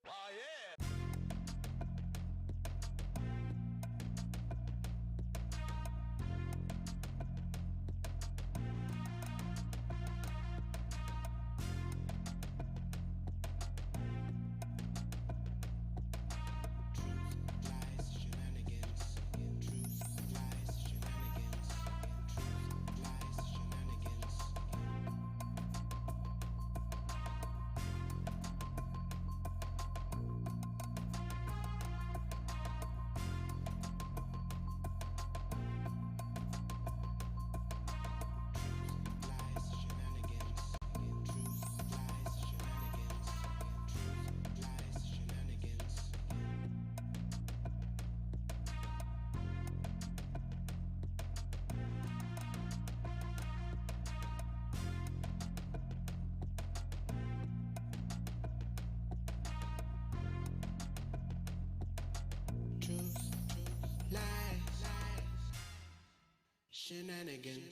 Oh yeah. Shenanigans.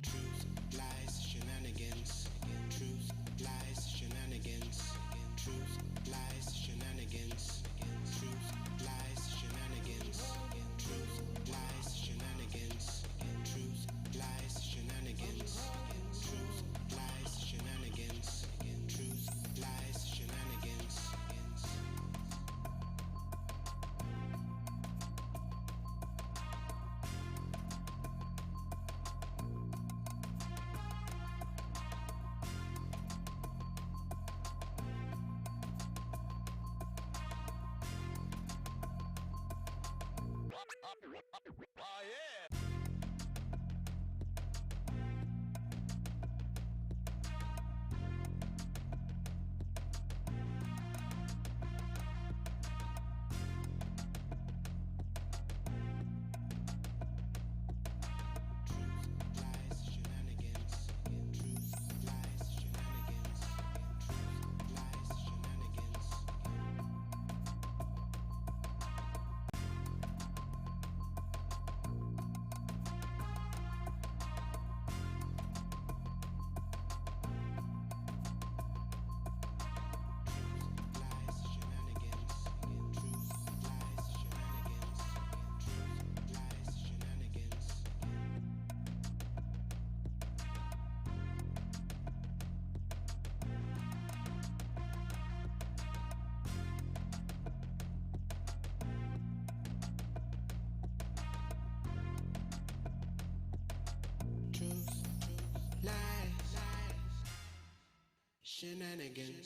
Truth, lies, shenanigans. Truth, lies, shenanigans. Truth, lies, shenanigans. Truth, lies, shenanigans. Truth, lies, shenanigans. Truth, lies, shenanigans. Truth, lies, shenanigans. Truth, lies, shenanigans. Truth, lies, shenanigans. Oh yeah. Shenanigans.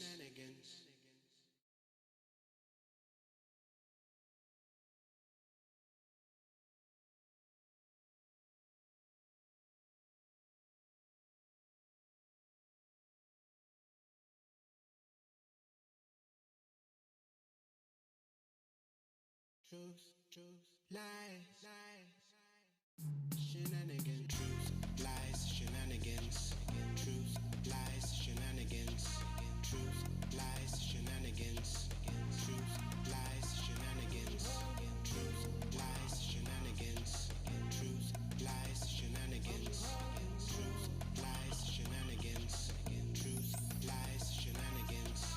Truth, lies, shenanigans. Truth, lies, shenanigans. Truth, lies, shenanigans. Truth, lies, shenanigans. Truth, lies, shenanigans. Truth, lies, shenanigans. Truth, lies, shenanigans. Truth, lies, shenanigans. Truth, lies, shenanigans.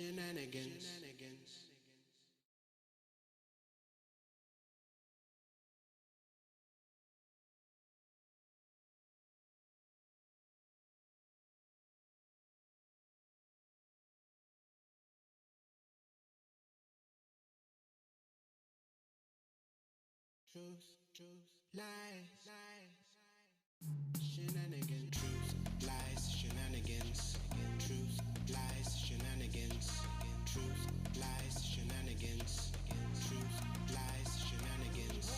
Shenanigans. Truth, lies, shenanigans. Truth, lies, shenanigans. Truth, lies, shenanigans. Truth, lies, shenanigans. Truth, lies, shenanigans.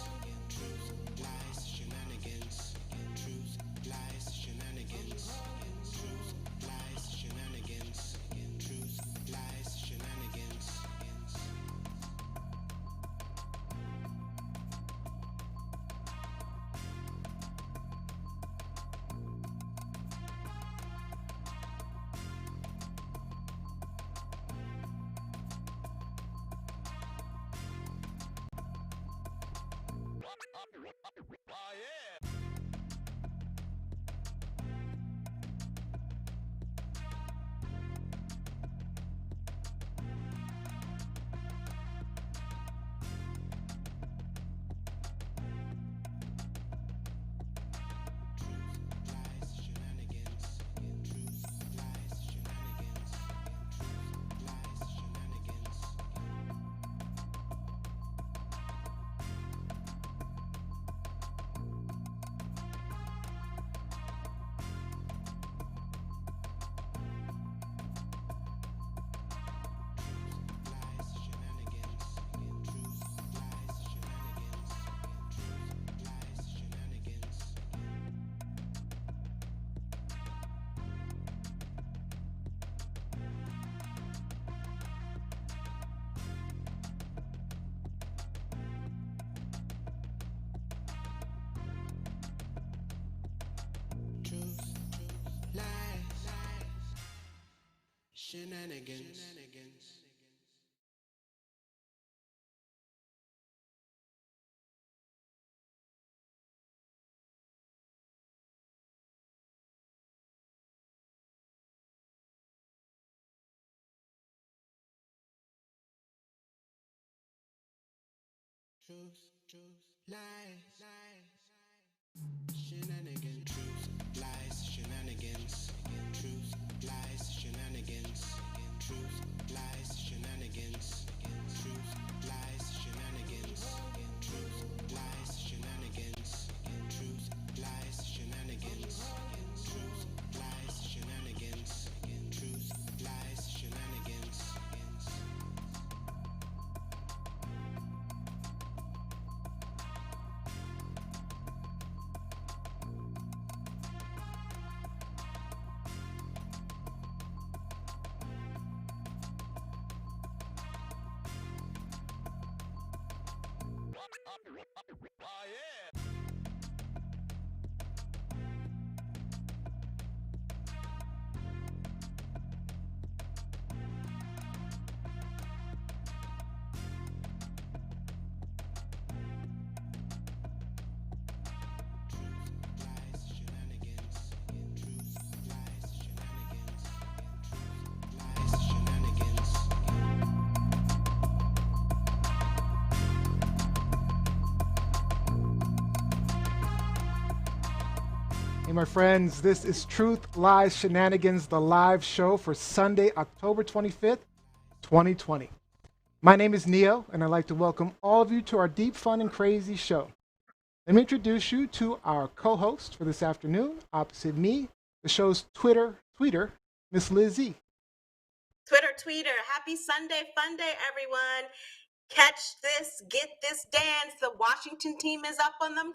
Truth, lies, shenanigans. Truth, lies, shenanigans. Truth, lies, shenanigans. Truth, lies, shenanigans. Shenanigans. Truth, lies, shenanigans. Truth, lies, shenanigans. Truth, lies, shenanigans. Truth, lies, shenanigans. Truth, lies, shenanigans. Truth, lies, shenanigans. Truth, lies, shenanigans. Truth, lies, shenanigans. Truth, lies, shenanigans. Hey, my friends, this is Truth, Lies, Shenanigans, the live show for Sunday, October 25th, 2020. My name is Neo, and I'd like to welcome all of you to our deep, fun, and crazy show. Let me introduce you to our co-host for this afternoon. Opposite me, the show's tweeter, Miss Lizzie. Tweeter. Happy Sunday, fun day, everyone. Catch this, get this dance. The Washington team is up on them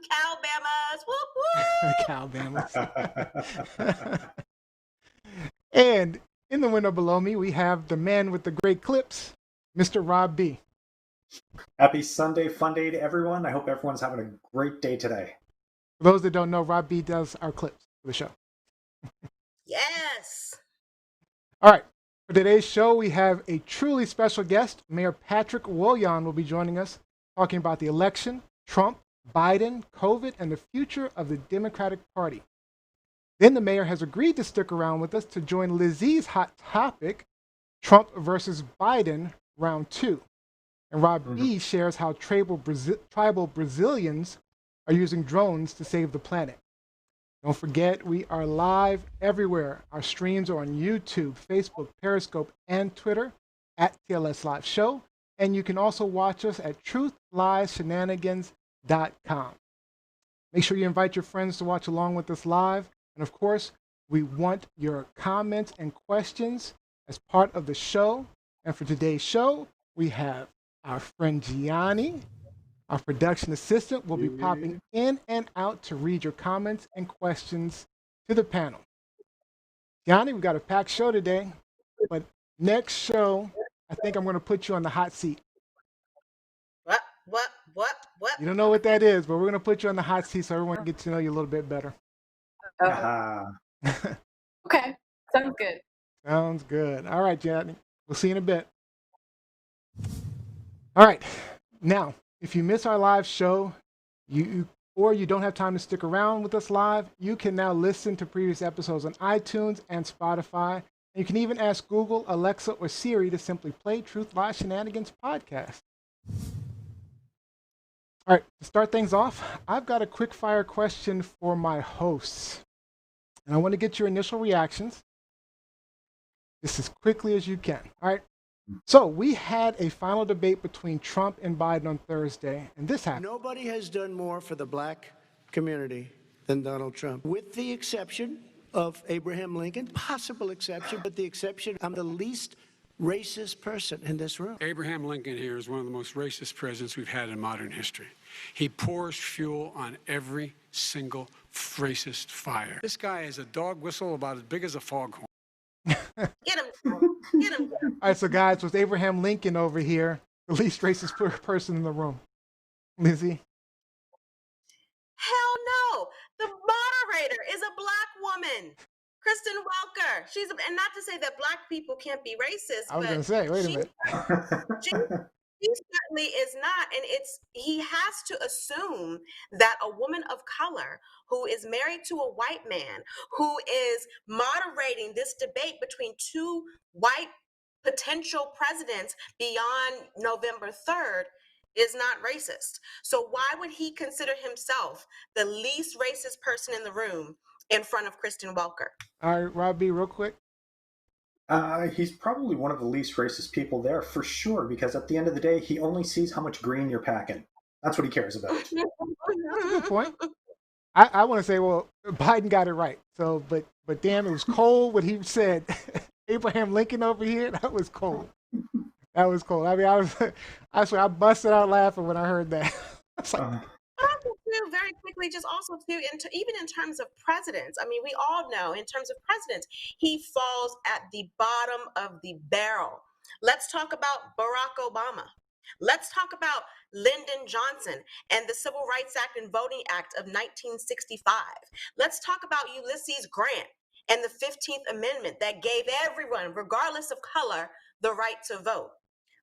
Cowbamas. Cowbamas. And in the window below me, we have the man with the great clips, Mr. RobB. Happy Sunday, fun day to everyone. I hope everyone's having a great day today. For those that don't know, RobB does our clips for the show. Yes. All right. For today's show, we have a truly special guest. Mayor Patrick Wojahn will be joining us, talking about the election, Trump, Biden, COVID, and the future of the Democratic Party. Then the mayor has agreed to stick around with us to join Lizzie's hot topic, Trump versus Biden, round 2. And RobB shares how tribal Brazilians are using drones to save the planet. Don't forget, we are live everywhere. Our streams are on YouTube, Facebook, Periscope, and Twitter at TLS Live Show. And you can also watch us at truthliesshenanigans.com. Make sure you invite your friends to watch along with us live. And of course, we want your comments and questions as part of the show. And for today's show, we have our friend Gianni, our production assistant, will be popping in and out to read your comments and questions to the panel. Gianni, we've got a packed show today, but next show, I think I'm going to put you on the hot seat. What? You don't know what that is, but we're going to put you on the hot seat so everyone gets to know you a little bit better. Okay, sounds good. Sounds good. All right, Gianni, we'll see you in a bit. All right, now, if you miss our live show, or you don't have time to stick around with us live, you can now listen to previous episodes on iTunes and Spotify. And you can even ask Google, Alexa, or Siri to simply play Truth Lies Shenanigans podcast. All right, to start things off, I've got a quick fire question for my hosts. And I want to get your initial reactions just as quickly as you can. All right. So we had a final debate between Trump and Biden on Thursday, and this happened. Nobody has done more for the black community than Donald Trump, with the exception of Abraham Lincoln, possible exception, but the exception, I'm the least racist person in this room. Abraham Lincoln here is one of the most racist presidents we've had in modern history. He pours fuel on every single racist fire. This guy is a dog whistle about as big as a foghorn. Get him. All right, so guys, with Abraham Lincoln over here, the least racist person in the room. Lizzie? Hell no. The moderator is a black woman. Kristen Welker. And not to say that black people can't be racist. I was going to say, wait a minute. He certainly is not. And he has to assume that a woman of color who is married to a white man, who is moderating this debate between two white potential presidents beyond November 3rd, is not racist. So why would he consider himself the least racist person in the room in front of Kristen Welker? All right, RobB, real quick. He's probably one of the least racist people there, for sure, because at the end of the day, he only sees how much green you're packing. That's what he cares about. That's a good point. I want to say, well, Biden got it right. So, but damn, it was cold what he said. Abraham Lincoln over here, that was cold. That was cold. I mean, I swear, I busted out laughing when I heard that. I was like, very quickly, just also too, even in terms of presidents, I mean, we all know in terms of presidents, he falls at the bottom of the barrel. Let's talk about Barack Obama. Let's talk about Lyndon Johnson and the Civil Rights Act and Voting Act of 1965. Let's talk about Ulysses Grant and the 15th Amendment that gave everyone, regardless of color, the right to vote.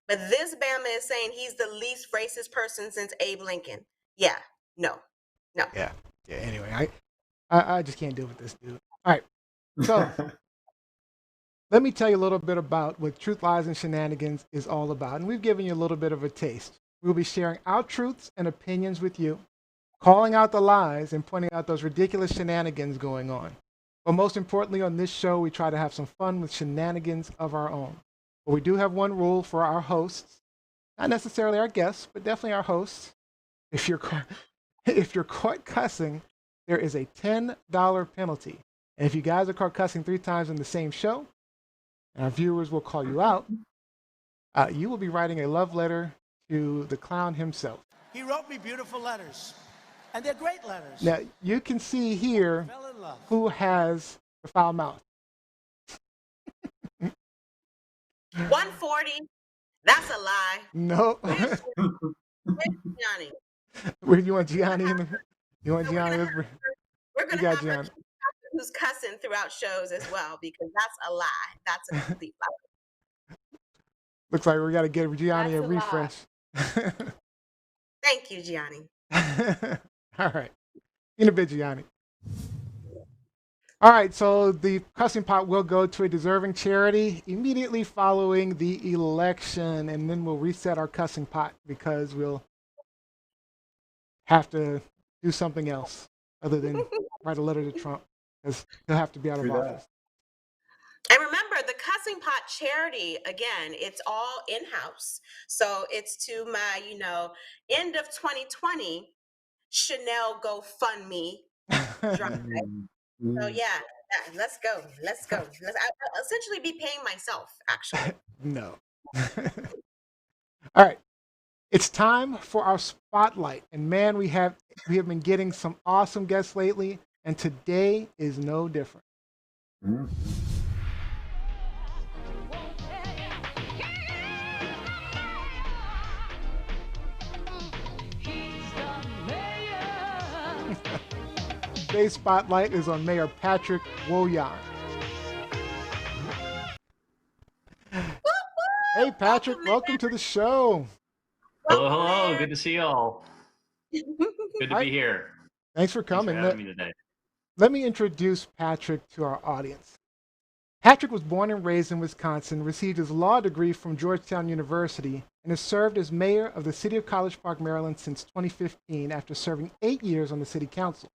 But this Bama is saying he's the least racist person since Abe Lincoln. Yeah, no. Yeah. Anyway, I just can't deal with this dude. All right. So let me tell you a little bit about what Truth, Lies, and Shenanigans is all about. And we've given you a little bit of a taste. We'll be sharing our truths and opinions with you, calling out the lies and pointing out those ridiculous shenanigans going on. But most importantly, on this show, we try to have some fun with shenanigans of our own. But we do have one rule for our hosts, not necessarily our guests, but definitely our hosts. If you're caught cussing, there is a $10 penalty. And if you guys are caught cussing 3 times in the same show, and our viewers will call you out, you will be writing a love letter to the clown himself. He wrote me beautiful letters, and they're great letters. Now, you can see here Fell in love. who has the foul mouth. 140. That's a lie. No. Where's Johnny? Where do you want Gianni? You want Gianni? We're going You to got have Gianni. who's cussing throughout shows as well, because that's a lie. That's a complete lie. Looks like we got to give Gianni That's a a lie. refresh. Thank you, Gianni. All right. In a bit, Gianni. All right, so the cussing pot will go to a deserving charity immediately following the election, and then we'll reset our cussing pot because we'll have to do something else other than write a letter to Trump because he'll have to be out of True that. office. And remember, the Cussing Pot charity, again, it's all in-house. So it's to my, end of 2020 Chanel GoFundMe drive. So yeah, let's go. I'll essentially be paying myself, actually. No. All right. It's time for our spotlight. And man, we have been getting some awesome guests lately, and today is no different. Mm. Today's spotlight is on Mayor Patrick Wojahn. Hey Patrick, welcome to the show. Hello, hello. Good to see y'all. Good to be here. Thanks for Thanks coming. for having me today. Let me introduce Patrick to our audience. Patrick was born and raised in Wisconsin, received his law degree from Georgetown University, and has served as mayor of the city of College Park, Maryland since 2015 after serving 8 years on the city council.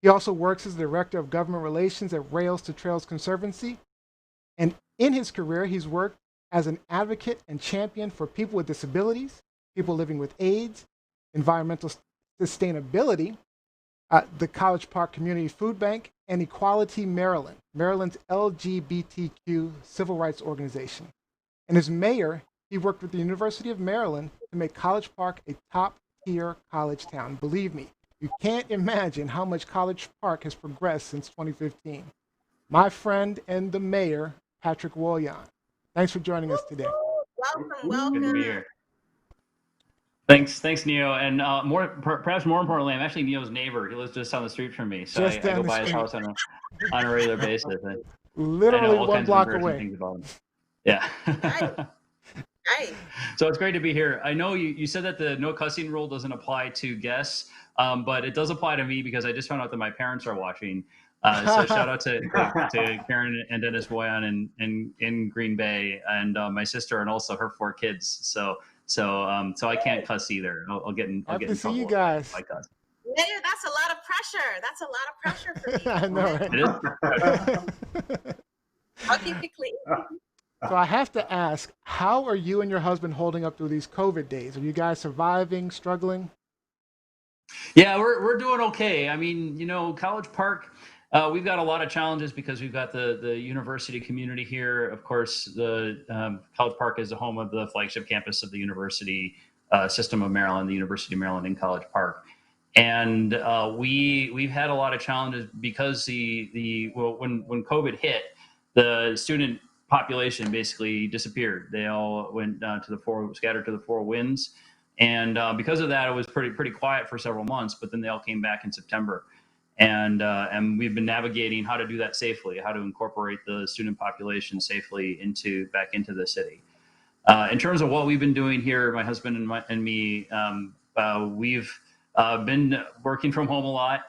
He also works as the director of government relations at Rails to Trails Conservancy. And in his career, he's worked as an advocate and champion for people with disabilities, people living with AIDS, environmental sustainability, the College Park Community Food Bank, and Equality Maryland, Maryland's LGBTQ civil rights organization. And as mayor, he worked with the University of Maryland to make College Park a top-tier college town. Believe me, you can't imagine how much College Park has progressed since 2015. My friend and the mayor, Patrick Wojahn. Thanks for joining us today. Welcome. Good to be here. Thanks, Neo. And perhaps more importantly, I'm actually Neo's neighbor. He lives just down the street from me, so I go by his house on a regular basis. Literally 1 block away. Things about him. Yeah. Hi. So it's great to be here. I know you said that the no cussing rule doesn't apply to guests, but it does apply to me because I just found out that my parents are watching. So shout out to Karen and Dennis Wojahn in Green Bay, and my sister, and also her 4 kids. So I can't cuss either. I'll get in Happy to see trouble you guys. if I cuss. Mayor, that's a lot of pressure. For you. I know, right? It is. I'll keep it clean. So I have to ask, how are you and your husband holding up through these COVID days? Are you guys surviving, struggling? Yeah, we're doing okay. I mean, College Park, we've got a lot of challenges because we've got the university community here. Of course, the College Park is the home of the flagship campus of the University System of Maryland, the University of Maryland in College Park. And we've had a lot of challenges because when COVID hit, the student population basically disappeared. They all went scattered to the 4 winds. And because of that, it was pretty quiet for several months, but then they all came back in September. And we've been navigating how to do that safely, how to incorporate the student population safely back into the city. In terms of what we've been doing here, my husband and me, we've been working from home a lot,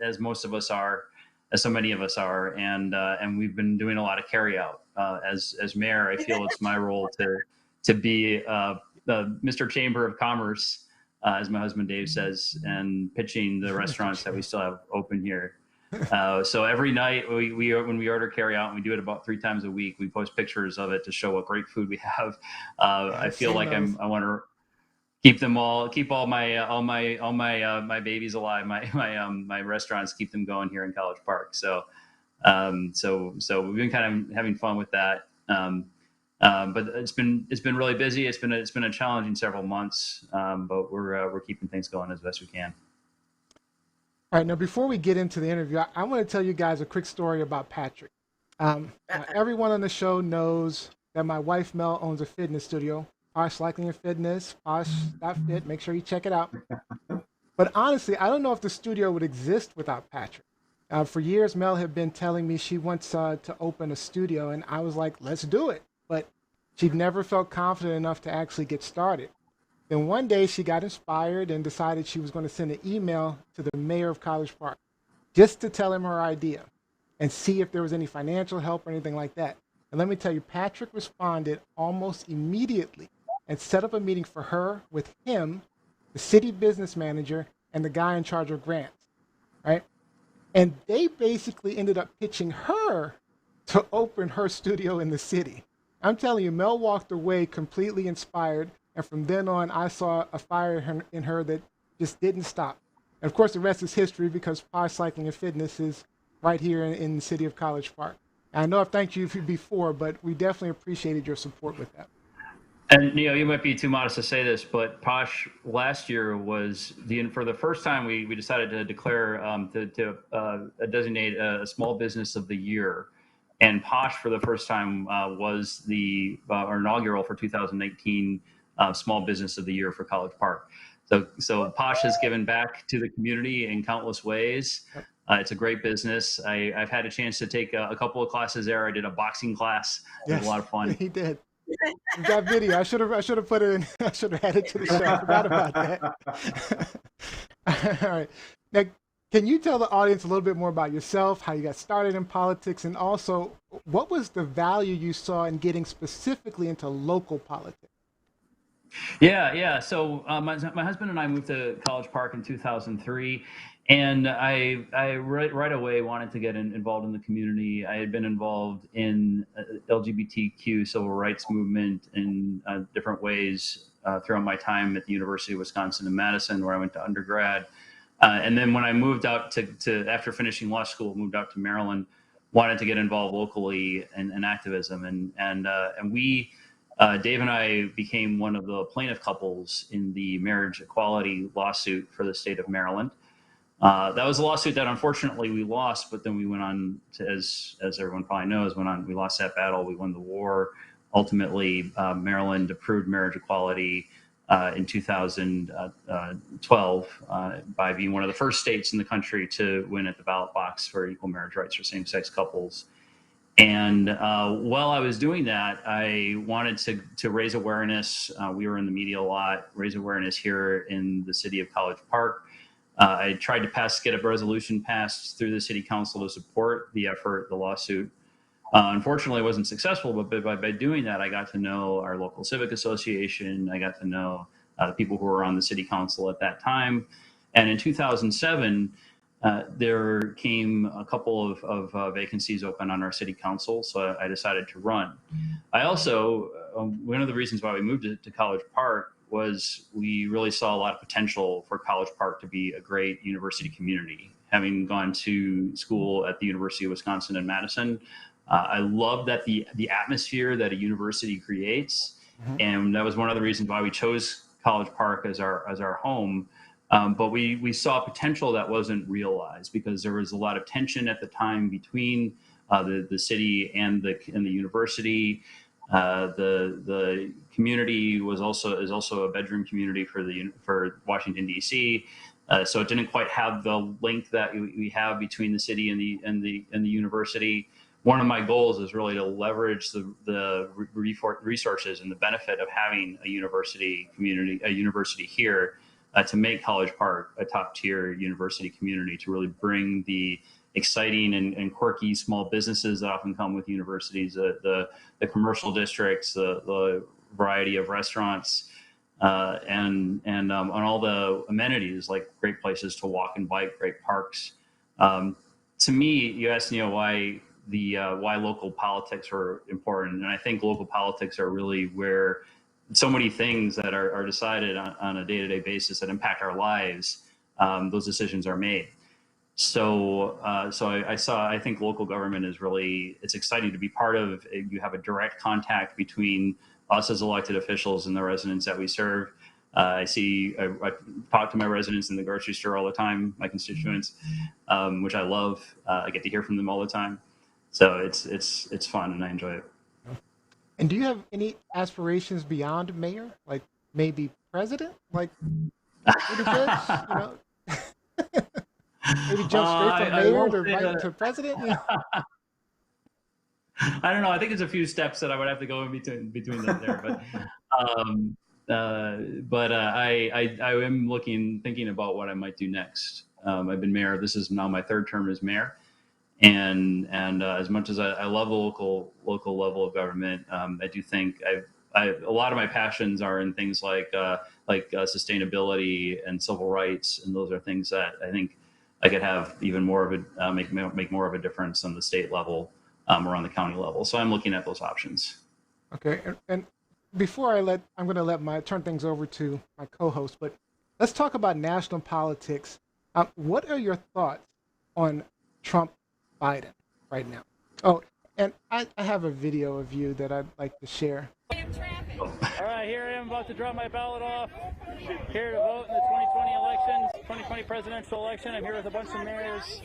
as most of us are, as so many of us are, and we've been doing a lot of carry out. As mayor, I feel it's my role to be the Mr. Chamber of Commerce, as my husband Dave says, and pitching the restaurants that we still have open here. So every night when we order carry out, and we do it about 3 times a week, we post pictures of it to show what great food we have. I feel like I want to keep all my babies alive, my restaurants, keep them going here in College Park. So we've been kind of having fun with that. But it's been really busy. It's been a challenging several months, but we're keeping things going as best we can. All right, now before we get into the interview, I want to tell you guys a quick story about Patrick. Everyone on the show knows that my wife Mel owns a fitness studio, Posh Cycling and Fitness, Posh.fit. Make sure you check it out. But honestly, I don't know if the studio would exist without Patrick. For years, Mel had been telling me she wants to open a studio, and I was like, let's do it. But she'd never felt confident enough to actually get started. Then one day she got inspired and decided she was going to send an email to the mayor of College Park just to tell him her idea. and see if there was any financial help or anything like that. And let me tell you, Patrick responded almost immediately and set up a meeting for her with him, the city business manager, and the guy in charge of grants, right? And they basically ended up pitching her to open her studio in the city. I'm telling you, Mel walked away completely inspired. And from then on, I saw a fire in her that just didn't stop. And of course, the rest is history because Posh Cycling and Fitness is right here in the city of College Park. And I know I've thanked you before, but we definitely appreciated your support with that. And you might be too modest to say this, but Posh last year was for the first time we decided to declare to designate a small business of the year, and Posh for the first time was the our inaugural for 2019 small business of the year for College Park. So Posh has given back to the community in countless ways. It's a great business. I've had a chance to take a couple of classes there. I did a boxing class. It was a lot of fun. He did. That video, I should have put it in. I should have added to the show. I forgot about that. All right. Now, can you tell the audience a little bit more about yourself, how you got started in politics, and also what was the value you saw in getting specifically into local politics? Yeah. So my husband and I moved to College Park in 2003. And I right away wanted to get involved in the community. I had been involved in LGBTQ civil rights movement in different ways throughout my time at the University of Wisconsin in Madison, where I went to undergrad. And then when I moved out to after finishing law school, moved out to Maryland, wanted to get involved locally in activism. And we, Dave and I, became one of the plaintiff couples in the marriage equality lawsuit for the state of Maryland. That was a lawsuit that unfortunately we lost, but then we went on to, as everyone probably knows, we lost that battle. We won the war. Ultimately, Maryland approved marriage equality in 2012 by being one of the first states in the country to win at the ballot box for equal marriage rights for same-sex couples. And while I was doing that, I wanted to raise awareness. We were in the media a lot, raise awareness here in the city of College Park. I tried to get a resolution passed through the city council to support the effort, the lawsuit. Unfortunately, I wasn't successful, but by doing that, I got to know our local civic association. I got to know the people who were on the city council at that time. And in 2007, there came a couple of vacancies open on our city council, so I decided to run. I also, one of the reasons why we moved to College Park was we really saw a lot of potential for College Park to be a great university community. Having gone to school at the University of Wisconsin in Madison, I love that the atmosphere that a university creates, and that was one of the reasons why we chose College Park as our home. But we saw potential that wasn't realized because there was a lot of tension at the time between the city and the university. The community is also a bedroom community for Washington D.C. So it didn't quite have the link that we have between the city and the university. One of my goals is really to leverage the resources and the benefit of having a university here to make College Park a top tier university community, to really bring the exciting and quirky small businesses that often come with universities, the commercial districts, the variety of restaurants, and all the amenities like great places to walk and bike, great parks. To me, you asked why local politics are important, and I think local politics are really where so many things that are decided on a day-to-day basis that impact our lives, those decisions are made. So I think local government is it's exciting to be part of. You have a direct contact between us as elected officials and the residents that we serve. I talk to my residents in the grocery store all the time, my constituents, which I love. I get to hear from them all the time. So it's fun and I enjoy it. And do you have any aspirations beyond mayor, like maybe president, like maybe judge, maybe jump straight from mayor to president? I don't know. I think there's a few steps that I would have to go in between them there, but I am thinking about what I might do next. I've been mayor. This is now my third term as mayor. And as much as I love the local level of government, I do think a lot of my passions are in things like sustainability and civil rights, and those are things that I think I could have even more of a make more of a difference on the state level or on the county level. So I'm looking at those options. Okay, and before I'm going to turn things over to my co-host, but let's talk about national politics. What are your thoughts on Trump Biden right now? Oh, and I have a video of you that I'd like to share. All right, here I am about to drop my ballot off. Here to vote in the 2020 elections, 2020 presidential election. I'm here with a bunch of mayors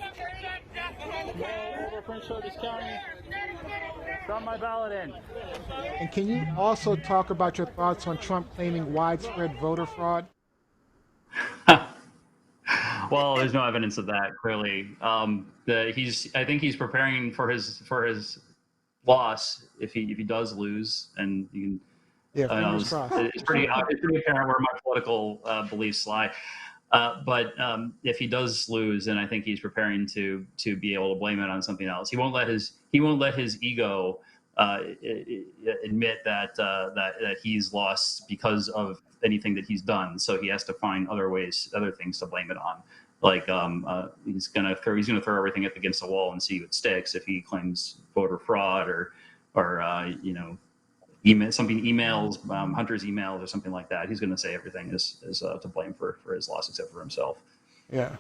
all over Prince George's County. Drop my ballot in. And can you also talk about your thoughts on Trump claiming widespread voter fraud? Well, there's no evidence of that. Clearly, I think he's preparing for his loss if he does lose, and you can. Yeah, fingers crossed. It's pretty apparent where my political beliefs lie. But if he does lose, then I think he's preparing to be able to blame it on something else. He won't let his ego admit that he's lost because of anything that he's done. So he has to find other things to blame it on. Like he's gonna throw everything up against the wall and see what sticks. If he claims voter fraud or emails, Hunter's emails or something like that, he's going to say everything is to blame for his loss except for himself. Yeah.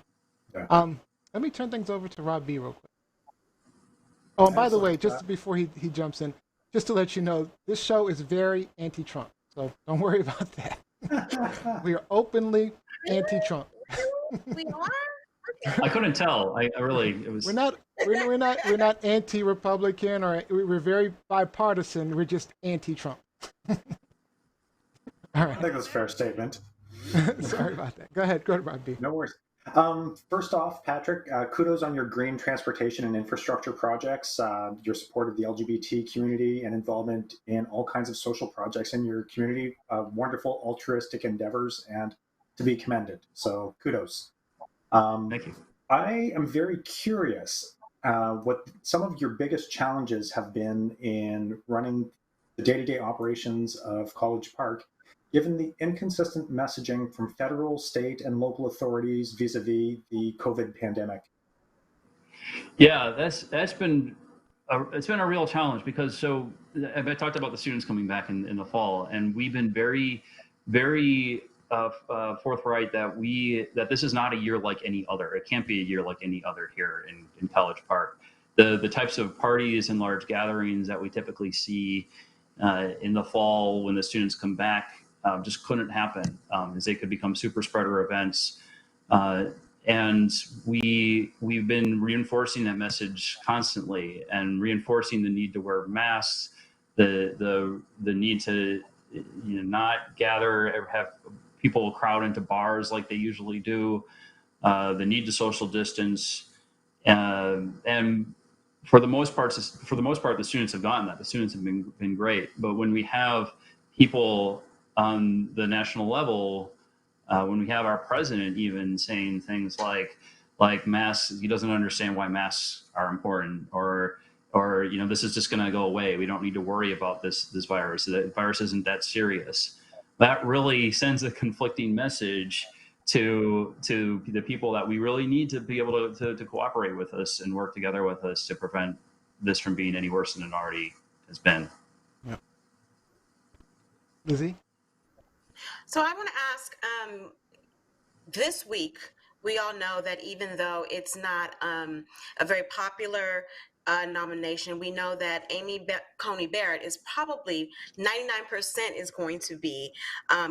Let me turn things over to RobB real quick. Oh, and by the way, just before he jumps in, just to let you know, this show is very anti-Trump, so don't worry about that. We are openly anti-Trump. We are? I couldn't tell. It was. We're not anti-Republican, or we're very bipartisan. We're just anti-Trump. All right. I think that's a fair statement. Sorry about that. Go ahead, RobB. No worries. First off, Patrick, kudos on your green transportation and infrastructure projects, your support of the LGBT community and involvement in all kinds of social projects in your community. Wonderful altruistic endeavors and to be commended. So kudos. Thank you. I am very curious what some of your biggest challenges have been in running the day-to-day operations of College Park, given the inconsistent messaging from federal, state, and local authorities vis-a-vis the COVID pandemic. Yeah, that's been a real challenge because I talked about the students coming back in the fall, and we've been very, very forthright that this is not a year like any other. It can't be a year like any other here in College Park. The types of parties and large gatherings that we typically see in the fall when the students come back just couldn't happen, as they could become super spreader events. And we've been reinforcing that message constantly and reinforcing the need to wear masks, the need to not gather or have people crowd into bars like they usually do, the need to social distance, and for the most part, the students have gotten that. The students have been great. But when we have people on the national level, when we have our president even saying things like masks, he doesn't understand why masks are important, or this is just going to go away. We don't need to worry about this virus. The virus isn't that serious. That really sends a conflicting message to the people that we really need to be able to cooperate with us and work together with us to prevent this from being any worse than it already has been. Yeah. Lizzie? So I want to ask, this week, we all know that even though it's not a very popular nomination, we know that Amy Coney Barrett is probably 99% is going to be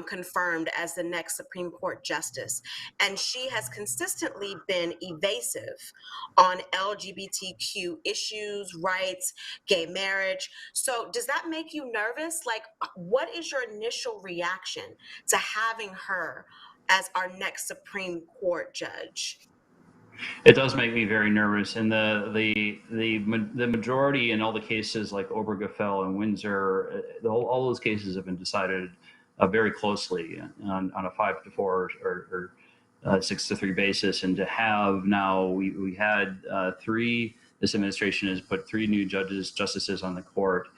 confirmed as the next Supreme Court justice. And she has consistently been evasive on LGBTQ issues, rights, gay marriage. So does that make you nervous? Like, what is your initial reaction to having her as our next Supreme Court judge? It does make me very nervous, and the majority in all the cases like Obergefell and Windsor, all those cases have been decided very closely on a 5-4 or 6-3 basis. And to have now we had 3 this administration has put 3 new justices on the court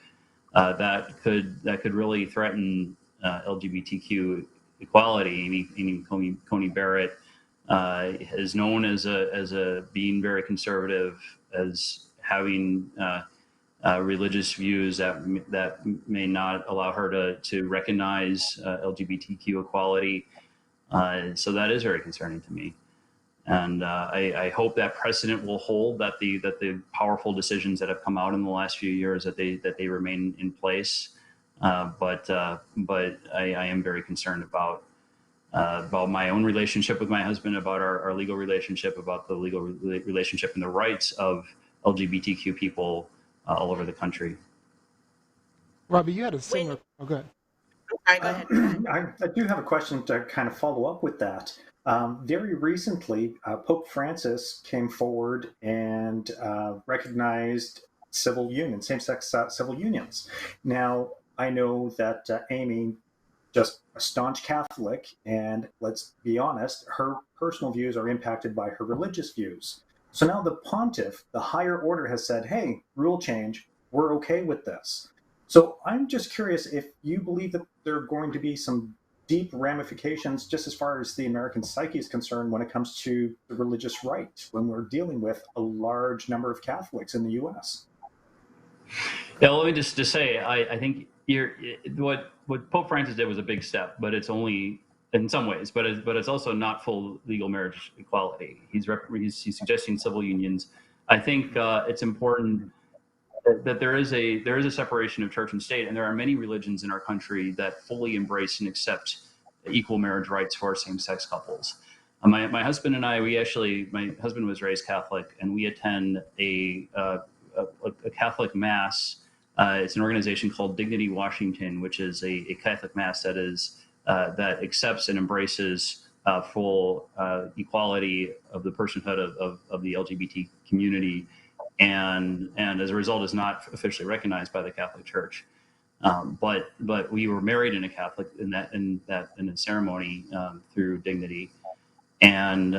that could really threaten LGBTQ equality. Amy Coney Barrett is known as a being very conservative, as having religious views that may not allow her to recognize LGBTQ equality. So that is very concerning to me. And I hope that precedent will hold, that the powerful decisions that have come out in the last few years, that they remain in place. But I am very concerned about my own relationship with my husband, about our legal relationship, about the legal relationship and the rights of LGBTQ people all over the country. RobB, you had a similar. Oh, go ahead. Okay, go ahead. I do have a question to kind of follow up with that. Very recently, Pope Francis came forward and recognized civil unions, same-sex civil unions. Now, I know that Amy, just a staunch Catholic, and let's be honest, her personal views are impacted by her religious views. So now the pontiff, the higher order, has said, hey, rule change, we're okay with this. So I'm just curious if you believe that there are going to be some deep ramifications just as far as the American psyche is concerned when it comes to the religious right, when we're dealing with a large number of Catholics in the U.S. Yeah, let me just say, I think what Pope Francis did was a big step, but it's only in some ways, but it's also not full legal marriage equality. He's suggesting civil unions. I think it's important that there is a separation of church and state, and there are many religions in our country that fully embrace and accept equal marriage rights for same-sex couples. My husband and I, my husband was raised Catholic, and we attend a Catholic mass. It's an organization called Dignity Washington, which is a Catholic mass that accepts and embraces full equality of the personhood of the LGBT community, and as a result is not officially recognized by the Catholic Church. But we were married in a ceremony through Dignity, and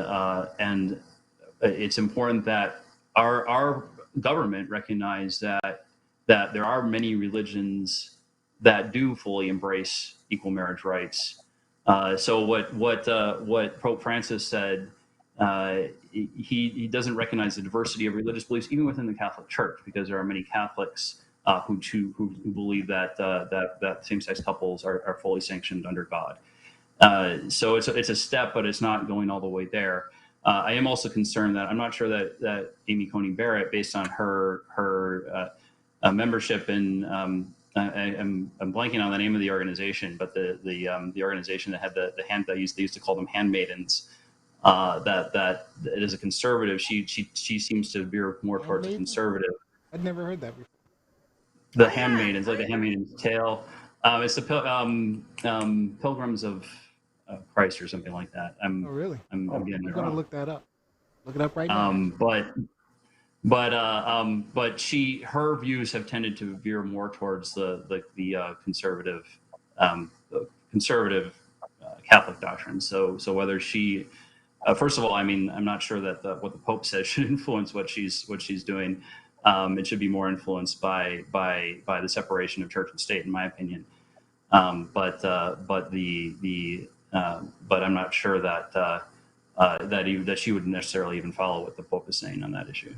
it's important that our government recognize that there are many religions that do fully embrace equal marriage rights. So what Pope Francis said, he doesn't recognize the diversity of religious beliefs even within the Catholic Church, because there are many Catholics who believe that same-sex couples are fully sanctioned under God. So it's a step, but it's not going all the way there. I am also concerned that I'm not sure that Amy Coney Barrett, based on her membership in I'm blanking on the name of the organization, but the organization that had the hand they used to call them handmaidens. That it is a conservative. She seems to veer more towards a conservative. I'd never heard that before. The handmaidens, like the Handmaid's Tale. It's the Pilgrims of Christ or something like that. Oh, really? I'm getting it I'm wrong. gonna look that up. Look it up right now. But her views have tended to veer more towards the conservative Catholic doctrine. So whether she, first of all, I mean, I'm not sure that what the Pope says should influence what she's doing. It should be more influenced by the separation of church and state, in my opinion. But I'm not sure that she would necessarily even follow what the Pope is saying on that issue.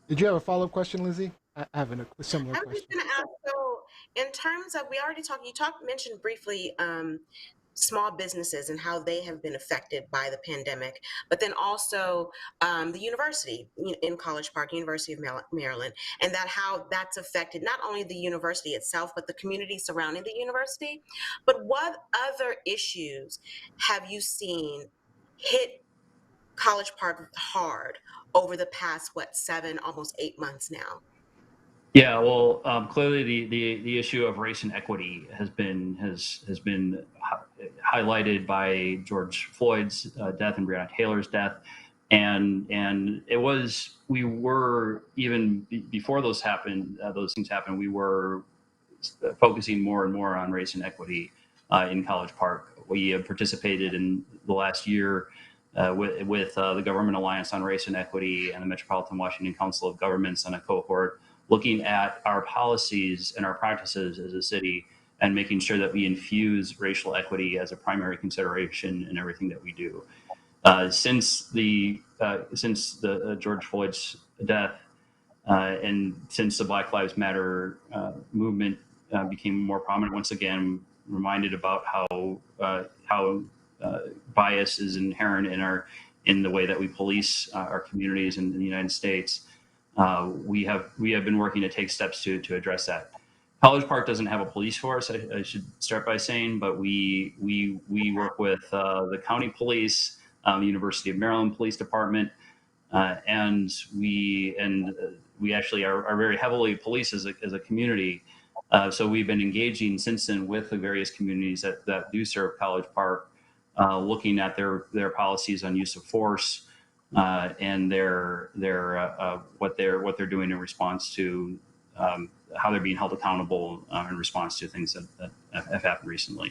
Did you have a follow-up question, Lizzie? I have a similar question. I was going to ask, so in terms of, we already talked, mentioned briefly small businesses and how they have been affected by the pandemic, but then also the university in College Park, University of Maryland, and how that's affected not only the university itself, but the community surrounding the university. But what other issues have you seen hit College Park hard over the past, 7, almost 8 months now? Yeah, well, clearly the issue of race and equity has been highlighted by George Floyd's death and Breonna Taylor's death, and we were even before those things happened, we were focusing more and more on race and equity in College Park. We have participated in the last year with the Government Alliance on Race and Equity and the Metropolitan Washington Council of Governments on a cohort, looking at our policies and our practices as a city and making sure that we infuse racial equity as a primary consideration in everything that we do. Since the George Floyd's death, and since the Black Lives Matter movement became more prominent, once again, reminded about how bias is inherent in the way that we police our communities in the United States. We have been working to take steps to address that. College Park doesn't have a police force, I should start by saying, but we work with the county police, the University of Maryland Police Department, and we actually are very heavily policed as a community. So we've been engaging since then with the various communities that do serve College Park, looking at their policies on use of force and what they're doing in response to how they're being held accountable in response to things that have happened recently.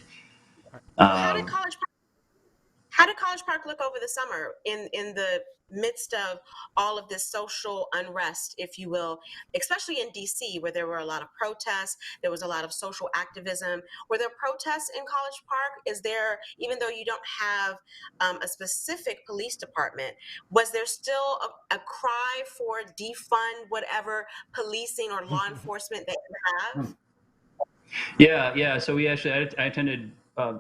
How did College Park look over the summer in the midst of all of this social unrest, if you will, especially in DC, where there were a lot of protests, there was a lot of social activism? Were there protests in College Park? Is there, even though you don't have a specific police department, was there still a cry for defund whatever policing or law enforcement that you have? Yeah. So I attended a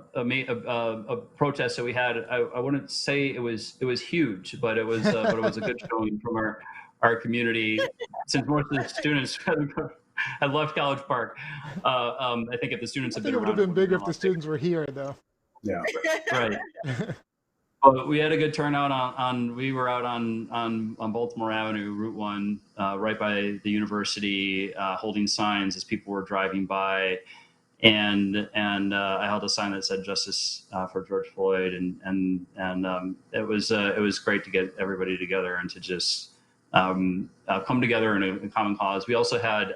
protest that we had. I wouldn't say it was huge, but it was a good showing from our community. Since most of the students had left College Park, I think if the students had been around, it would have been bigger if the students were here, though. Yeah. Right. We had a good turnout we were out on Baltimore Avenue, Route 1, right by the university, holding signs as people were driving by. And I held a sign that said "Justice for George Floyd," and it was great to get everybody together and to just come together in a common cause. We also had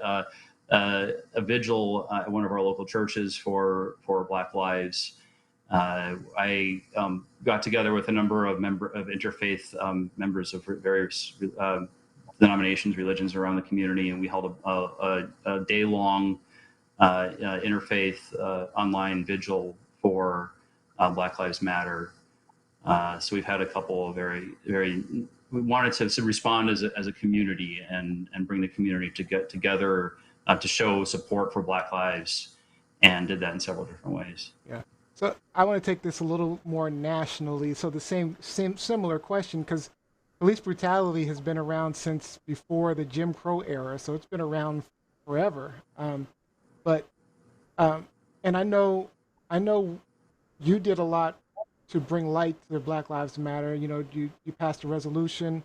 a vigil at one of our local churches for Black Lives. I got together with a number of interfaith members of various denominations, religions around the community, and we held a day-long interfaith online vigil for Black Lives Matter. So we've had a couple of we wanted to respond as a community and bring the community to get together to show support for Black lives, and did that in several different ways. Yeah. So I want to take this a little more nationally. So the similar question, because police brutality has been around since before the Jim Crow era, so it's been around forever. And I know you did a lot to bring light to Black Lives Matter. You know, you passed a resolution,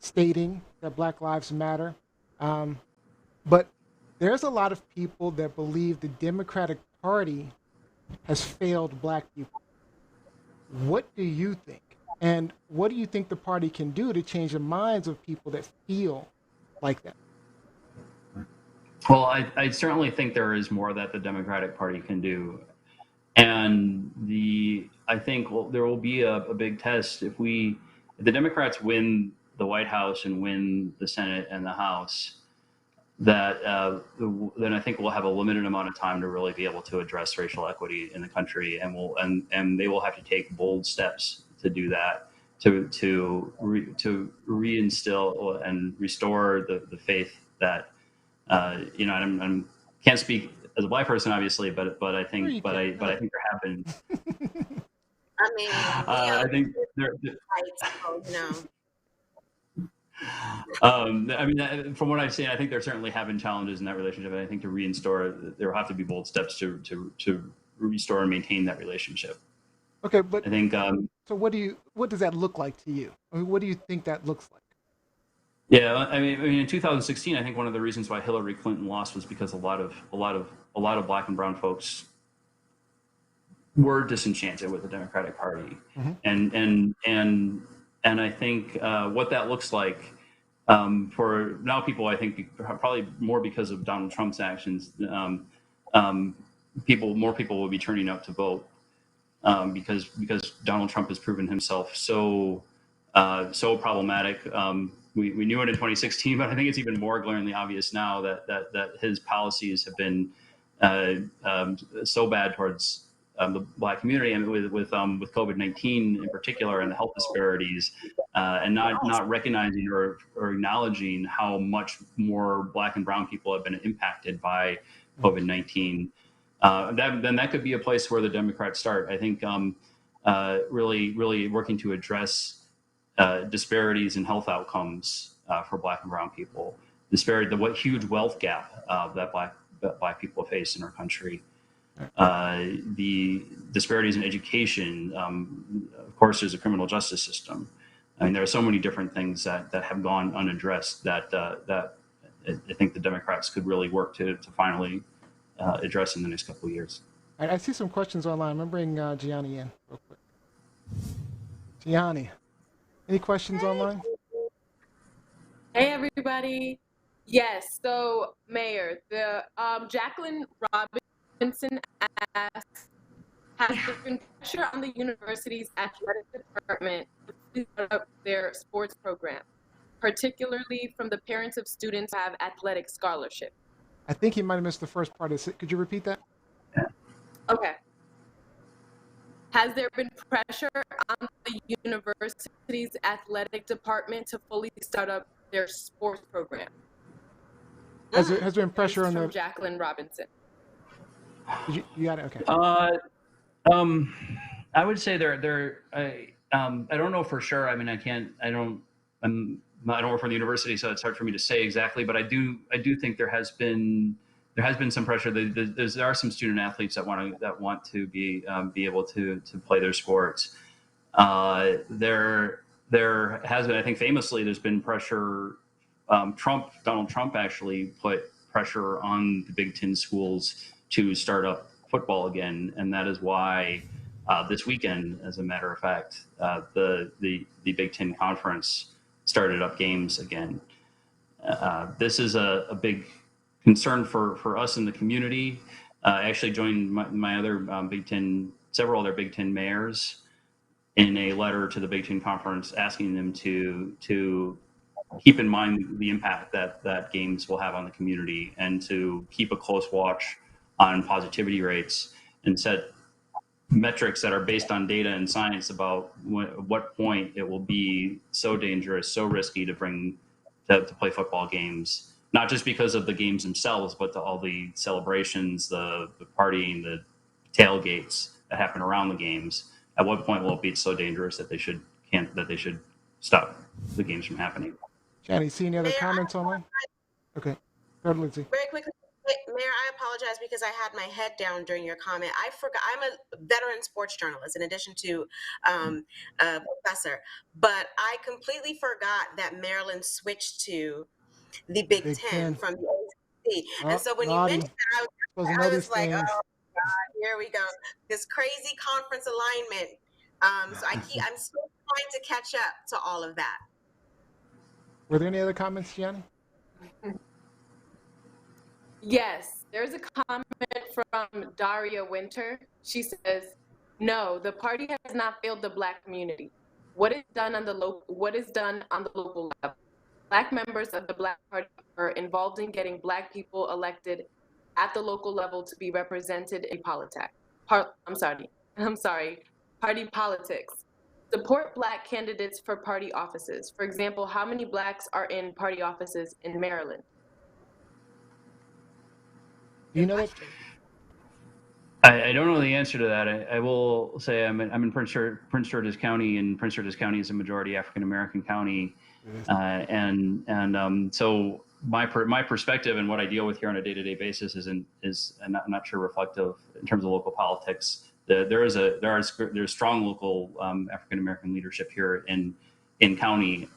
stating that Black Lives Matter. But there's a lot of people that believe the Democratic Party has failed Black people. What do you think? And what do you think the party can do to change the minds of people that feel like that? Well, I certainly think there is more that the Democratic Party can do. And I think there will be a big test if the Democrats win the White House and win the Senate and the House, that then I think we'll have a limited amount of time to really be able to address racial equity in the country, and they will have to take bold steps to do that, to reinstill and restore the faith that I can't speak as a Black person, obviously, but I think there have been. I mean, I think there. From what I've seen, I think there certainly have been challenges in that relationship, and I think to restore, there will have to be bold steps to restore and maintain that relationship. Okay, but I think. So what does that look like to you? I mean, what do you think that looks like? Yeah, I mean, in 2016, I think one of the reasons why Hillary Clinton lost was because a lot of Black and brown folks were disenchanted with the Democratic Party, mm-hmm. and I think what that looks like for now, people, I think probably more because of Donald Trump's actions, more people will be turning out to vote. because Donald Trump has proven himself so problematic. We knew it in 2016, but I think it's even more glaringly obvious now that his policies have been so bad towards the Black community, and with COVID-19 in particular, and the health disparities, and not recognizing or acknowledging how much more Black and Brown people have been impacted by COVID-19. Then that could be a place where the Democrats start. I think really working to address disparities in health outcomes for Black and Brown people, the huge wealth gap that Black people face in our country, the disparities in education. Of course, there's a criminal justice system. I mean, there are so many different things that have gone unaddressed that I think the Democrats could really work to finally address in the next couple of years. I see some questions online. I'm going to bring Gianni in real quick. Gianni, any questions online? Hey, everybody. Yes, so Mayor, the Jacqueline Robinson asks, has there been pressure on the university's athletic department to set up their sports program, particularly from the parents of students who have athletic scholarship? I think he might have missed the first part. Could you repeat that? Okay. Has there been pressure on the university's athletic department to fully start up their sports program? Has there been pressure on from the Jacqueline Robinson? You got it. Okay. I would say I don't know for sure. I mean, I don't work for the university, so it's hard for me to say exactly. But I do think there has been some pressure. There are some student athletes that want to be able to play their sports. There has been, I think, famously, there's been pressure. Donald Trump actually put pressure on the Big Ten schools to start up football again, and that is why this weekend, as a matter of fact, the Big Ten Conference started up games again. This is a big concern for us in the community. I actually joined my other several other Big Ten mayors in a letter to the Big Ten Conference asking them to keep in mind the impact that games will have on the community, and to keep a close watch on positivity rates and set metrics that are based on data and science about what point it will be so dangerous, so risky to play football games, not just because of the games themselves, but all the celebrations, the partying, the tailgates that happen around the games. At what point will it be so dangerous that they should stop the games from happening? Gianni, see any other comments online? Okay. Go ahead, Lindsay. Very quickly, Mayor, I apologize because I had my head down during your comment. I forgot, I'm a veteran sports journalist in addition to a professor, but I completely forgot that Maryland switched to the Big Ten from the ACC. And so when you mentioned that, I was like, oh God, here we go. This crazy conference alignment. So I'm still trying to catch up to all of that. Were there any other comments, Gianni? Yes, there's a comment from Daria Winter. She says, "No, the party has not failed the Black community. What is done on the local level? Black members of the Black Party are involved in getting Black people elected at the local level to be represented in party politics. Support Black candidates for party offices. For example, how many Blacks are in party offices in Maryland?" Do you know that? I don't know the answer to that. I will say I'm in Prince George's County, and Prince George's County is a majority African American county, so my perspective and what I deal with here on a day-to-day basis is not sure reflective in terms of local politics. There's strong local African American leadership here in the county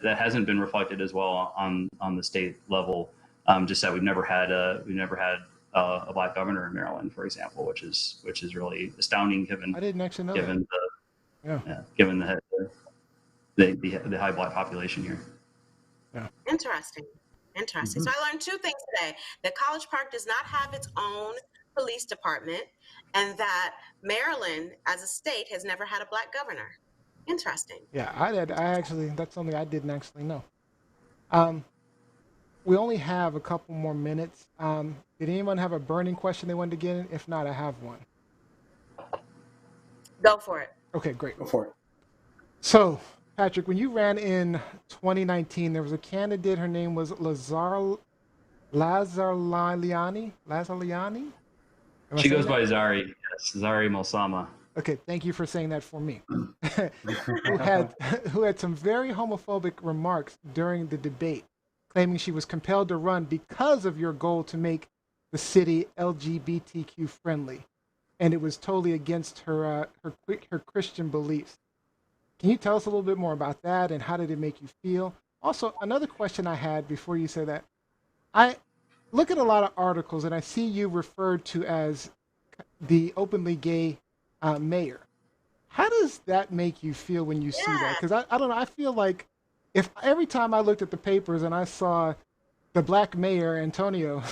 that hasn't been reflected as well on the state level. Just that we've never had a Black governor in Maryland, for example, which is really astounding given I didn't actually know given that. Given the high Black population here. Yeah. Interesting. So I learned two things today: that College Park does not have its own police department, and that Maryland, as a state, has never had a black governor. Interesting. Yeah, that's something I didn't actually know. Um, we only have a couple more minutes. Did anyone have a burning question they wanted to get in? If not, I have one. Go for it. Okay, great. Go for it. So, Patrick, when you ran in 2019, there was a candidate. Her name was Lazarliani. Lazarliani? Am I She saying goes that? by Zari. Yes, Zari Malsama. Okay, thank you for saying that for me. who had some very homophobic remarks during the debate, claiming she was compelled to run because of your goal to make the city LGBTQ friendly, and it was totally against her Christian beliefs. Can you tell us a little bit more about that, and how did it make you feel? Also, another question I had before you say that, I look at a lot of articles and I see you referred to as the openly gay mayor. How does that make you feel when you see that? Because I don't know, I feel like if every time I looked at the papers and I saw the black mayor Antonio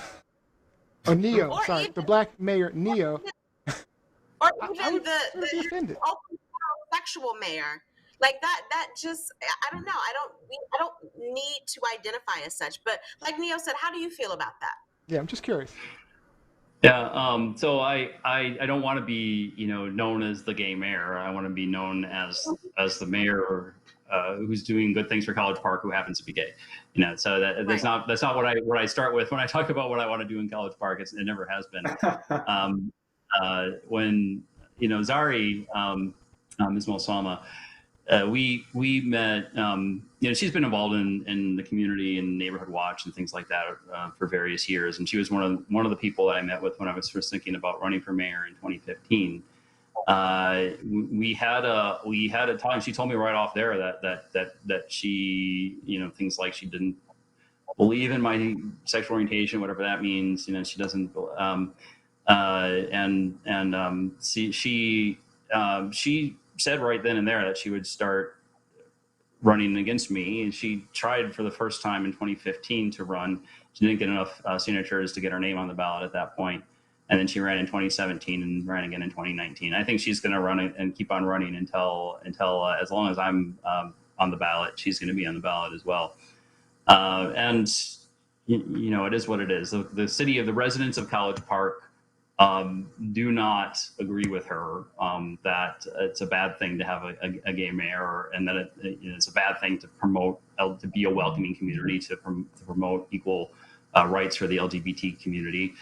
or Neo, Or sorry, even, the black mayor Neo, or I even would the be offended. open sexual mayor, like that just, I don't know. I don't need to identify as such. But like Neo said, how do you feel about that? Yeah, I'm just curious. Yeah. So I don't want to be, known as the gay mayor. I want to be known as the mayor who's doing good things for College Park, who happens to be gay. So that's not what I start with when I talk about what I want to do in College Park. It never has been. When Zari, Ms. Malsama, we met. She's been involved in the community and neighborhood watch and things like that for various years, and she was one of the people that I met with when I was first thinking about running for mayor in 2015. We had a time. She told me right off there that she, things like she didn't believe in my sexual orientation, whatever that means. She doesn't. She said right then and there that she would start running against me, and she tried for the first time in 2015 to run. She didn't get enough signatures to get her name on the ballot at that point, and then she ran in 2017 and ran again in 2019. I think she's going to run and keep on running until as long as I'm on the ballot, she's going to be on the ballot as well. And it is what it is. The city of the residents of College Park do not agree with her that it's a bad thing to have a gay mayor, and that it's a bad thing to promote, to be a welcoming community, to promote equal rights for the LGBT community.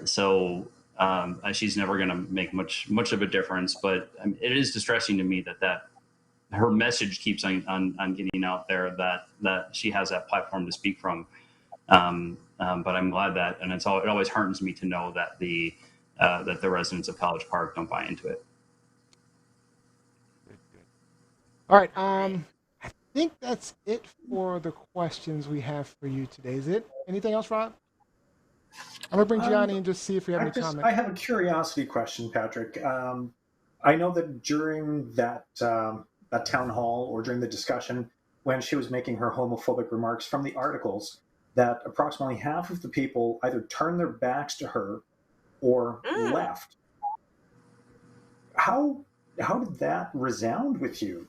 So she's never going to make much of a difference. But it is distressing to me that her message keeps on getting out there, that she has that platform to speak from. But I'm glad that, and it always heartens me to know that the residents of College Park don't buy into it. All right. I think that's it for the questions we have for you today. Is it? Anything else, Rob? I'm gonna bring Gianni and just see if we have any comments. I have a curiosity question, Patrick. I know that during that town hall, or during the discussion when she was making her homophobic remarks, from the articles, that approximately half of the people either turned their backs to her or left. How did that resound with you?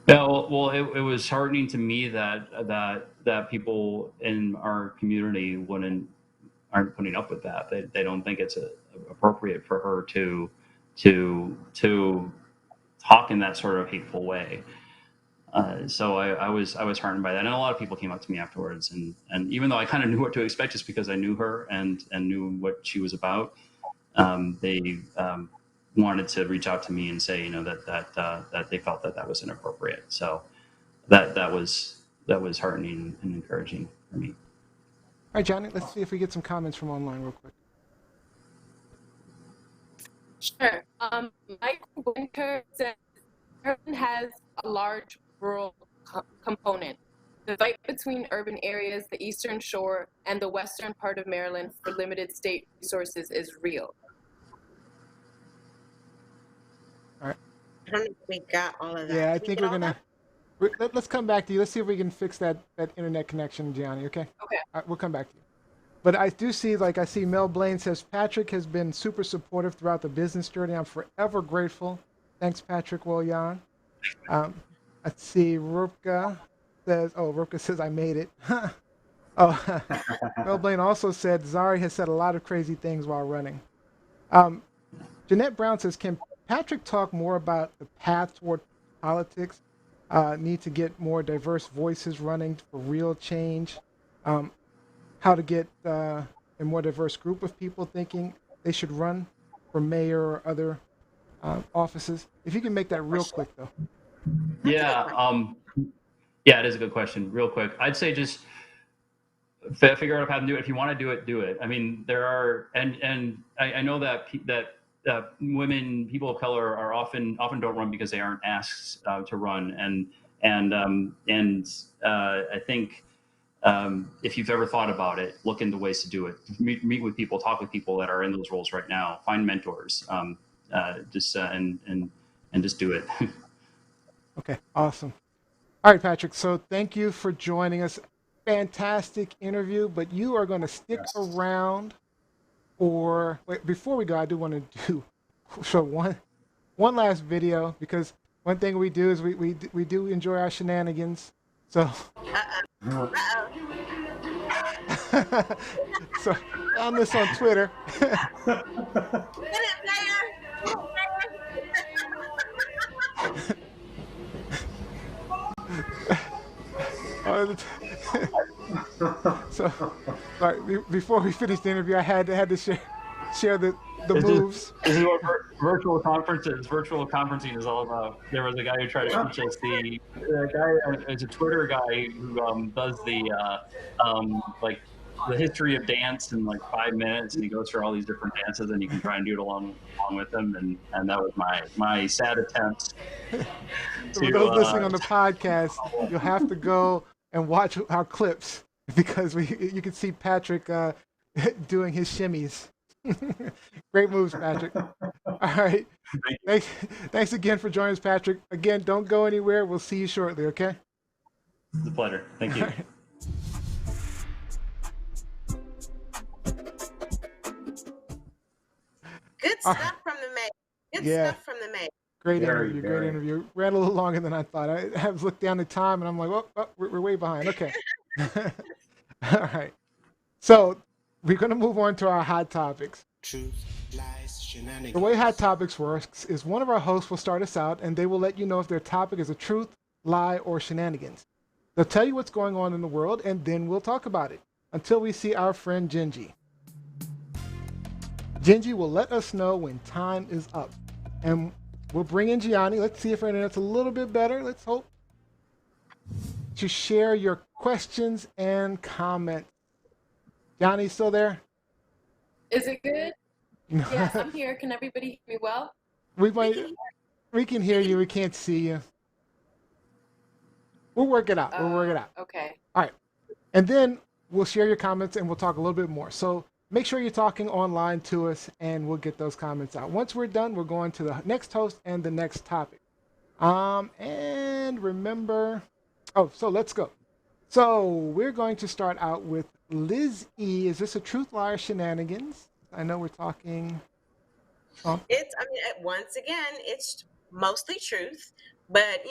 Yeah, well, it was heartening to me that people in our community aren't putting up with that. They don't think it's appropriate for her to talk in that sort of hateful way. So I was heartened by that, and a lot of people came up to me afterwards, and even though I kind of knew what to expect just because I knew her and knew what she was about, they wanted to reach out to me and say, that they felt that was inappropriate. So that was heartening and encouraging for me. All right, Johnny, let's see if we get some comments from online real quick. Sure. Michael Winter says Maryland has a large rural component. The fight between urban areas, the Eastern Shore, and the western part of Maryland for limited state resources is real. All right. I don't know if we got all of that. Yeah, I Can think we we're get going to... Let's come back to you. Let's see if we can fix that internet connection, Gianni, okay? Okay. All right, we'll come back to you. But I do see, like, I see Mel Blaine says, Patrick has been super supportive throughout the business journey. I'm forever grateful. Thanks, Patrick Wojahn. I see Rupka says, I made it. Oh, Mel Blaine also said, Zari has said a lot of crazy things while running. Jeanette Brown says, can Patrick talk more about the path toward politics? Need to get more diverse voices running for real change. How to get a more diverse group of people thinking they should run for mayor or other offices. If you can make that real quick, though. Yeah. Yeah, it is a good question. Real quick, I'd say just figure out how to do it. If you want to do it, do it. I mean, there are, and I know that women, people of color, are often don't run because they aren't asked to run, and I think if you've ever thought about it, look into ways to do it. Meet with people, talk with people that are in those roles right now. Find mentors, and just do it. Okay, awesome. All right, Patrick. So thank you for joining us. Fantastic interview, but you are going to stick around for. Wait, before we go, I do want to show one last video, because one thing we do is we do enjoy our shenanigans. So. So found this on Twitter. So, sorry, before we finish the interview, I had to share the moves. This is what virtual conferencing is all about. There was a guy who tried to teach us the guy is a Twitter guy who does the like the history of dance in like 5 minutes, and he goes through all these different dances, and you can try and do it along with them, and that was my sad attempt. For those listening on the podcast, you'll have to go and watch our clips, because you can see Patrick doing his shimmies. Great moves, Patrick. All right. Thanks again for joining us, Patrick. Again, don't go anywhere. We'll see you shortly, okay? It's a pleasure. Thank you. Good stuff from the mayor. Good stuff from the mayor. Great interview. Ran a little longer than I thought. I was looked down the time, and I'm like, oh, we're way behind. Okay. All right. So we're going to move on to our hot topics. Truth, lies, shenanigans. The way hot topics works is one of our hosts will start us out, and they will let you know if their topic is a truth, lie, or shenanigans. They'll tell you what's going on in the world, and then we'll talk about it until we see our friend Gingy. Gingy will let us know when time is up, and we'll bring in Gianni. Let's see if our internet's a little bit better. Let's hope. To share your questions and comments. Gianni, still there? Is it good? Yes, I'm here. Can everybody hear me well? We can hear you. We can't see you. We'll work it out. Okay. All right. And then we'll share your comments, and we'll talk a little bit more. So make sure you're talking online to us, and we'll get those comments out. Once we're done, we're going to the next host and the next topic. And remember, so let's go. So we're going to start out with Liz E. Is this a truth, lie, or shenanigans? I know we're talking. Once again, it's mostly truth, but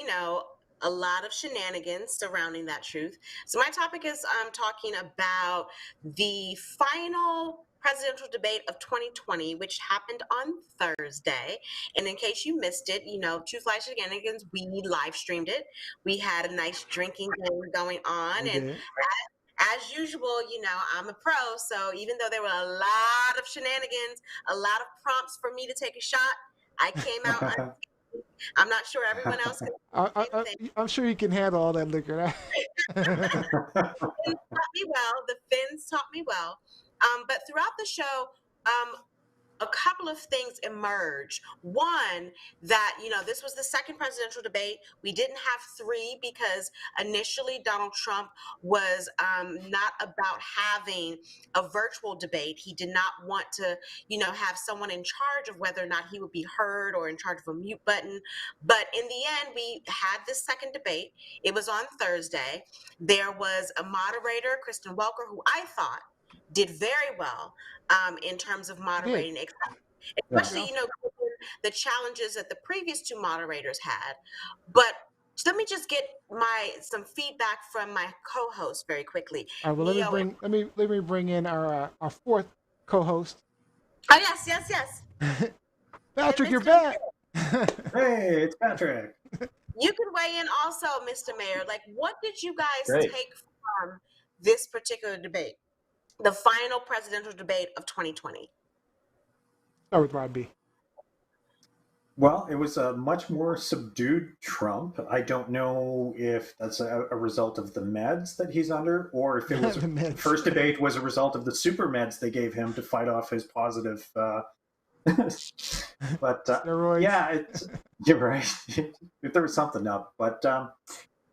a lot of shenanigans surrounding that truth. So my topic is talking about the final presidential debate of 2020, which happened on Thursday. And in case you missed it, Truth, Lies, Shenanigans, we live streamed it. We had a nice drinking game going on. And as usual, I'm a pro. So even though there were a lot of shenanigans, a lot of prompts for me to take a shot, I came out. I'm not sure everyone else can. I'm sure you can handle all that liquor. The Finns taught me well. But throughout the show, a couple of things emerged. One, that, this was the second presidential debate. We didn't have three because initially Donald Trump was not about having a virtual debate. He did not want to, have someone in charge of whether or not he would be heard or in charge of a mute button. But in the end, we had this second debate. It was on Thursday. There was a moderator, Kristen Welker, who I thought did very well in terms of moderating, especially, given the challenges that the previous two moderators had. But let me just get some feedback from my co-host very quickly. All right, well, let me bring in our fourth co-host. Oh yes. Patrick, you're back. Hey, it's Patrick. You can weigh in also, Mr. Mayor. Like, what did you guys take from this particular debate, the final presidential debate of 2020? Start with RobB. Well, it was a much more subdued Trump. I don't know if that's a result of the meds that he's under, or if it was the first debate was a result of the super meds they gave him to fight off his positive. But yeah, you're right. There was something up, but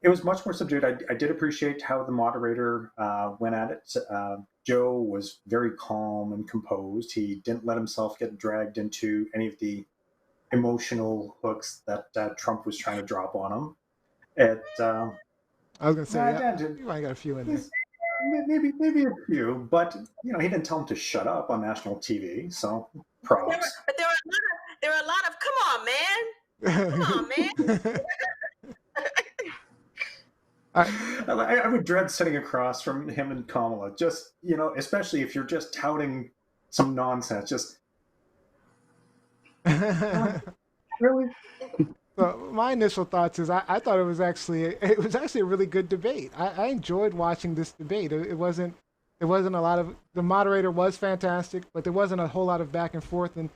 it was much more subdued. I did appreciate how the moderator went at it. Joe was very calm and composed. He didn't let himself get dragged into any of the emotional hooks that Trump was trying to drop on him. I was going to say, you might got a few in there. Maybe a few, but he didn't tell him to shut up on national TV. So props. But there were a lot of come on, man. I would dread sitting across from him and Kamala. Just especially if you're just touting some nonsense. Just really. So my initial thoughts is I thought it was actually a really good debate. I enjoyed watching this debate. It wasn't a lot of, the moderator was fantastic, but there wasn't a whole lot of back and forth, and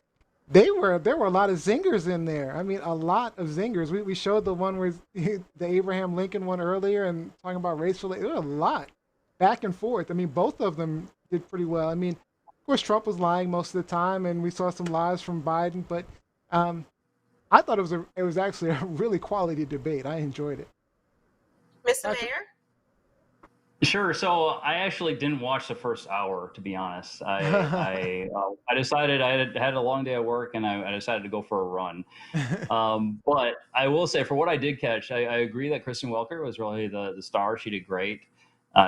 there were a lot of zingers in there. I mean, a lot of zingers. We showed the one where the Abraham Lincoln one earlier and talking about racial. There was a lot back and forth. I mean, both of them did pretty well. I mean, of course, Trump was lying most of the time, and we saw some lies from Biden, but I thought it was actually a really quality debate. I enjoyed it. Mr. Mayor? Sure. So I actually didn't watch the first hour, to be honest. I decided I had a long day at work, and I decided to go for a run. But I will say, for what I did catch, I agree that Kristen Welker was really the star. She did great.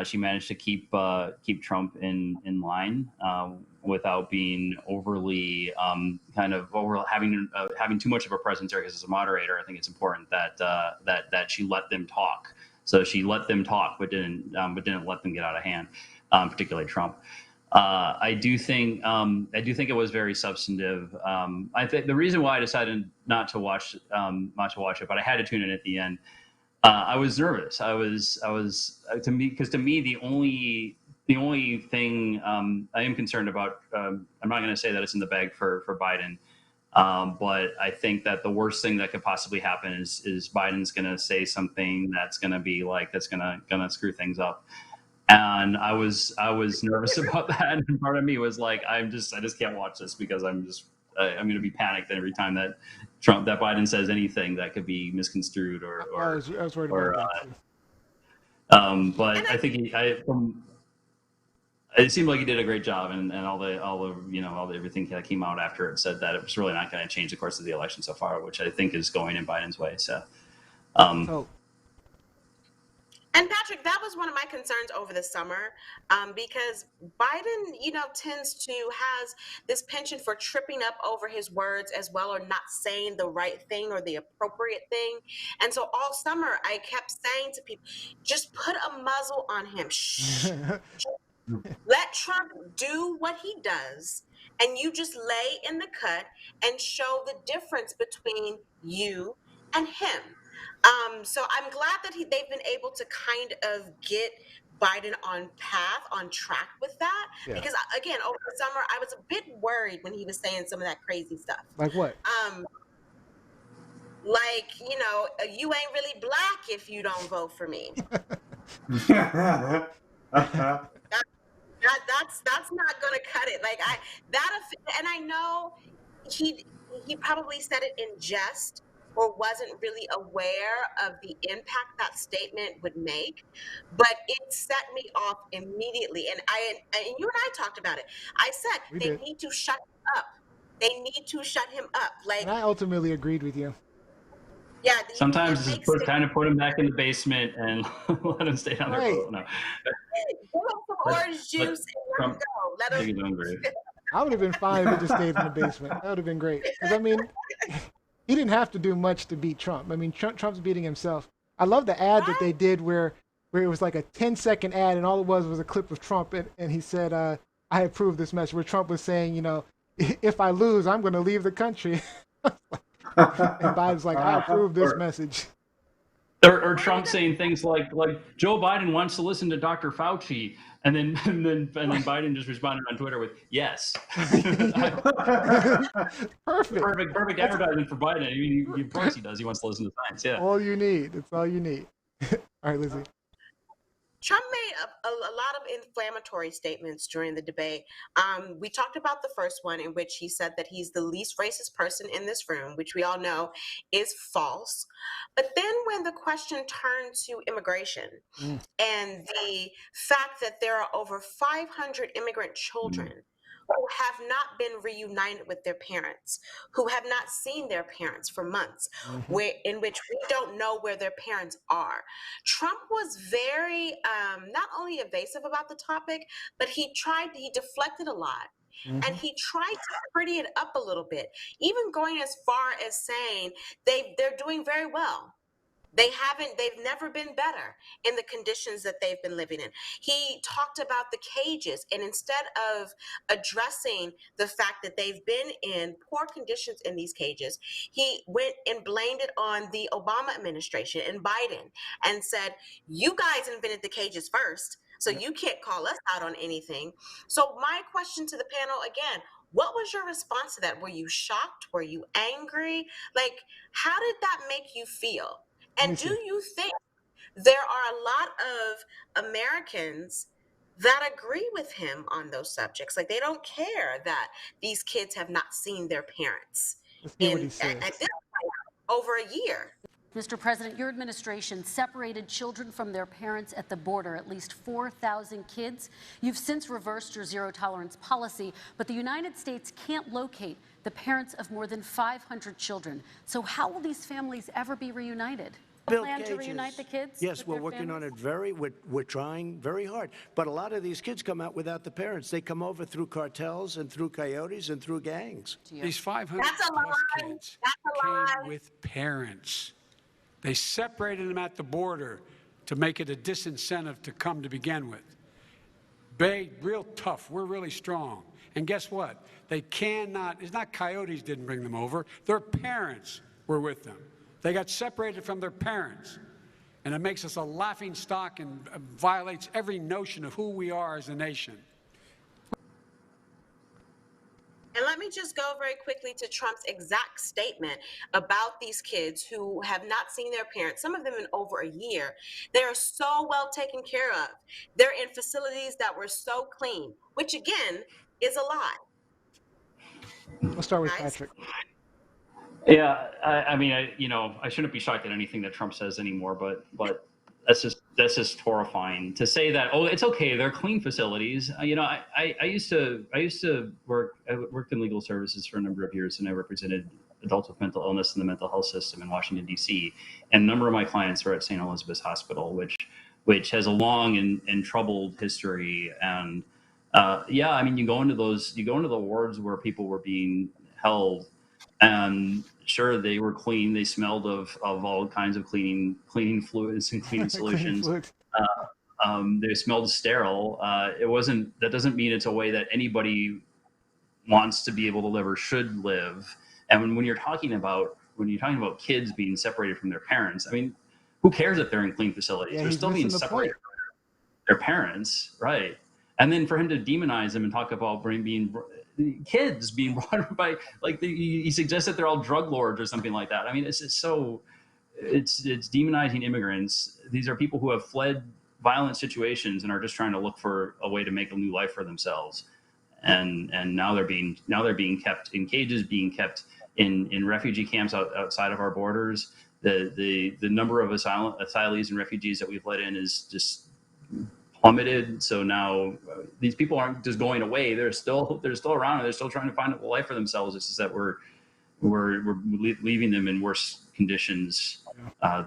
She managed to keep Trump in line without being overly having too much of a presence there. Because as a moderator, I think it's important that she let them talk. So she let them talk, but didn't let them get out of hand, particularly Trump. I do think it was very substantive. I think the reason why I decided not to watch it, but I had to tune in at the end. I was nervous. To me, the only thing I am concerned about. I'm not going to say that it's in the bag for Biden. But I think that the worst thing that could possibly happen is Biden's going to say something that's going to be that's going to screw things up. And I was nervous about that. And part of me was like, I just can't watch this because I'm going to be panicked every time that Biden says anything that could be misconstrued or I was worried about that. But I think it seemed like he did a great job, and all the everything that came out after it said that it was really not going to change the course of the election so far, which I think is going in Biden's way. So, and Patrick, that was one of my concerns over the summer, because Biden, has this penchant for tripping up over his words as well, or not saying the right thing or the appropriate thing. And so all summer I kept saying to people, just put a muzzle on him. Shh. Let Trump do what he does, and you just lay in the cut and show the difference between you and him. So I'm glad that they've been able to kind of get Biden on track with that. Yeah. Because again, over the summer, I was a bit worried when he was saying some of that crazy stuff. Like what? You ain't really black if you don't vote for me. That's not gonna cut it. And I know he probably said it in jest or wasn't really aware of the impact that statement would make, but it set me off immediately. And you and I talked about it. I said they need to shut him up. They need to shut him up. And I ultimately agreed with you. Yeah. Sometimes it's time to put him back in the basement and let him stay on the road. No. orange juice, and let's go. Let us. I would have been fine if he just stayed in the basement. That would have been great. Because, I mean, he didn't have to do much to beat Trump. I mean, Trump's beating himself. I love the ad that they did where it was like a 10-second ad, and all it was a clip of Trump, and he said, I approve this message, where Trump was saying, you know, if I lose, I'm going to leave the country. And Biden's like, I approve this message. Or Trump saying things like Joe Biden wants to listen to Dr. Fauci, and then Biden just responded on Twitter with yes. Perfect advertising for Biden. I mean, of course he does. He wants to listen to science. Yeah. All you need. It's all you need. All right, Lizzie. Trump made a lot of inflammatory statements during the debate. We talked about the first one, in which he said that he's the least racist person in this room, which we all know is false. But then when the question turned to immigration and the fact that there are over 500 immigrant children who have not been reunited with their parents, who have not seen their parents for months, in which we don't know where their parents are. Trump was very not only evasive about the topic, but he deflected a lot. And he tried to pretty it up a little bit, even going as far as saying they're doing very well. They've never been better in the conditions that they've been living in. He talked about the cages, and instead of addressing the fact that they've been in poor conditions in these cages, he went and blamed it on the Obama administration and Biden and said, you guys invented the cages first, so you can't call us out on anything. So my question to the panel again, what was your response to that? Were you shocked? Were you angry? Like, how did that make you feel? And do you think there are a lot of Americans that agree with him on those subjects? Like, they don't care that these kids have not seen their parents at this point, over a year. Mr. President, your administration separated children from their parents at the border, at least 4,000 kids. You've since reversed your zero-tolerance policy, but the United States can't locate the parents of more than 500 children. So how will these families ever be reunited? Plan to reunite the kids? Yes, we're working on it we're trying very hard. But a lot of these kids come out without the parents. They come over through cartels and through coyotes and through gangs. These 500 plus kids came with parents. They separated them at the border to make it a disincentive to come to begin with. Real tough. We're really strong. And guess what? They cannot, it's not coyotes didn't bring them over. Their parents were with them. They got separated from their parents. And it makes us a laughing stock and violates every notion of who we are as a nation. And let me just go very quickly to Trump's exact statement about these kids who have not seen their parents, some of them in over a year. They are so well taken care of. They're in facilities that were so clean, which again is a lie. Let's start with Patrick. Yeah, I mean, I shouldn't be shocked at anything that Trump says anymore, but that's just horrifying to say that. Oh, it's okay. They're clean facilities. I used to work in legal services for a number of years, and I represented adults with mental illness in the mental health system in Washington D.C. And a number of my clients were at St. Elizabeth's Hospital, which has a long and troubled history. And I mean, you go into the wards where people were being held. And sure, they were clean. They smelled of all kinds of cleaning fluids and cleaning solutions. They smelled sterile. That doesn't mean it's a way that anybody wants to be able to live or should live. And when you're talking about kids being separated from their parents, I mean, who cares if they're in clean facilities? Yeah, they're still being separated from their parents, right? And then for him to demonize them and talk about kids being brought up by, like, he suggests that they're all drug lords or something like that. I mean, it's demonizing immigrants. These are people who have fled violent situations and are just trying to look for a way to make a new life for themselves. And now they're being kept in cages, being kept in refugee camps outside of our borders. The number of asylees and refugees that we've let in is just plummeted. So now these people aren't just going away. They're still around, and they're still trying to find a life for themselves. It's just that we're leaving them in worse conditions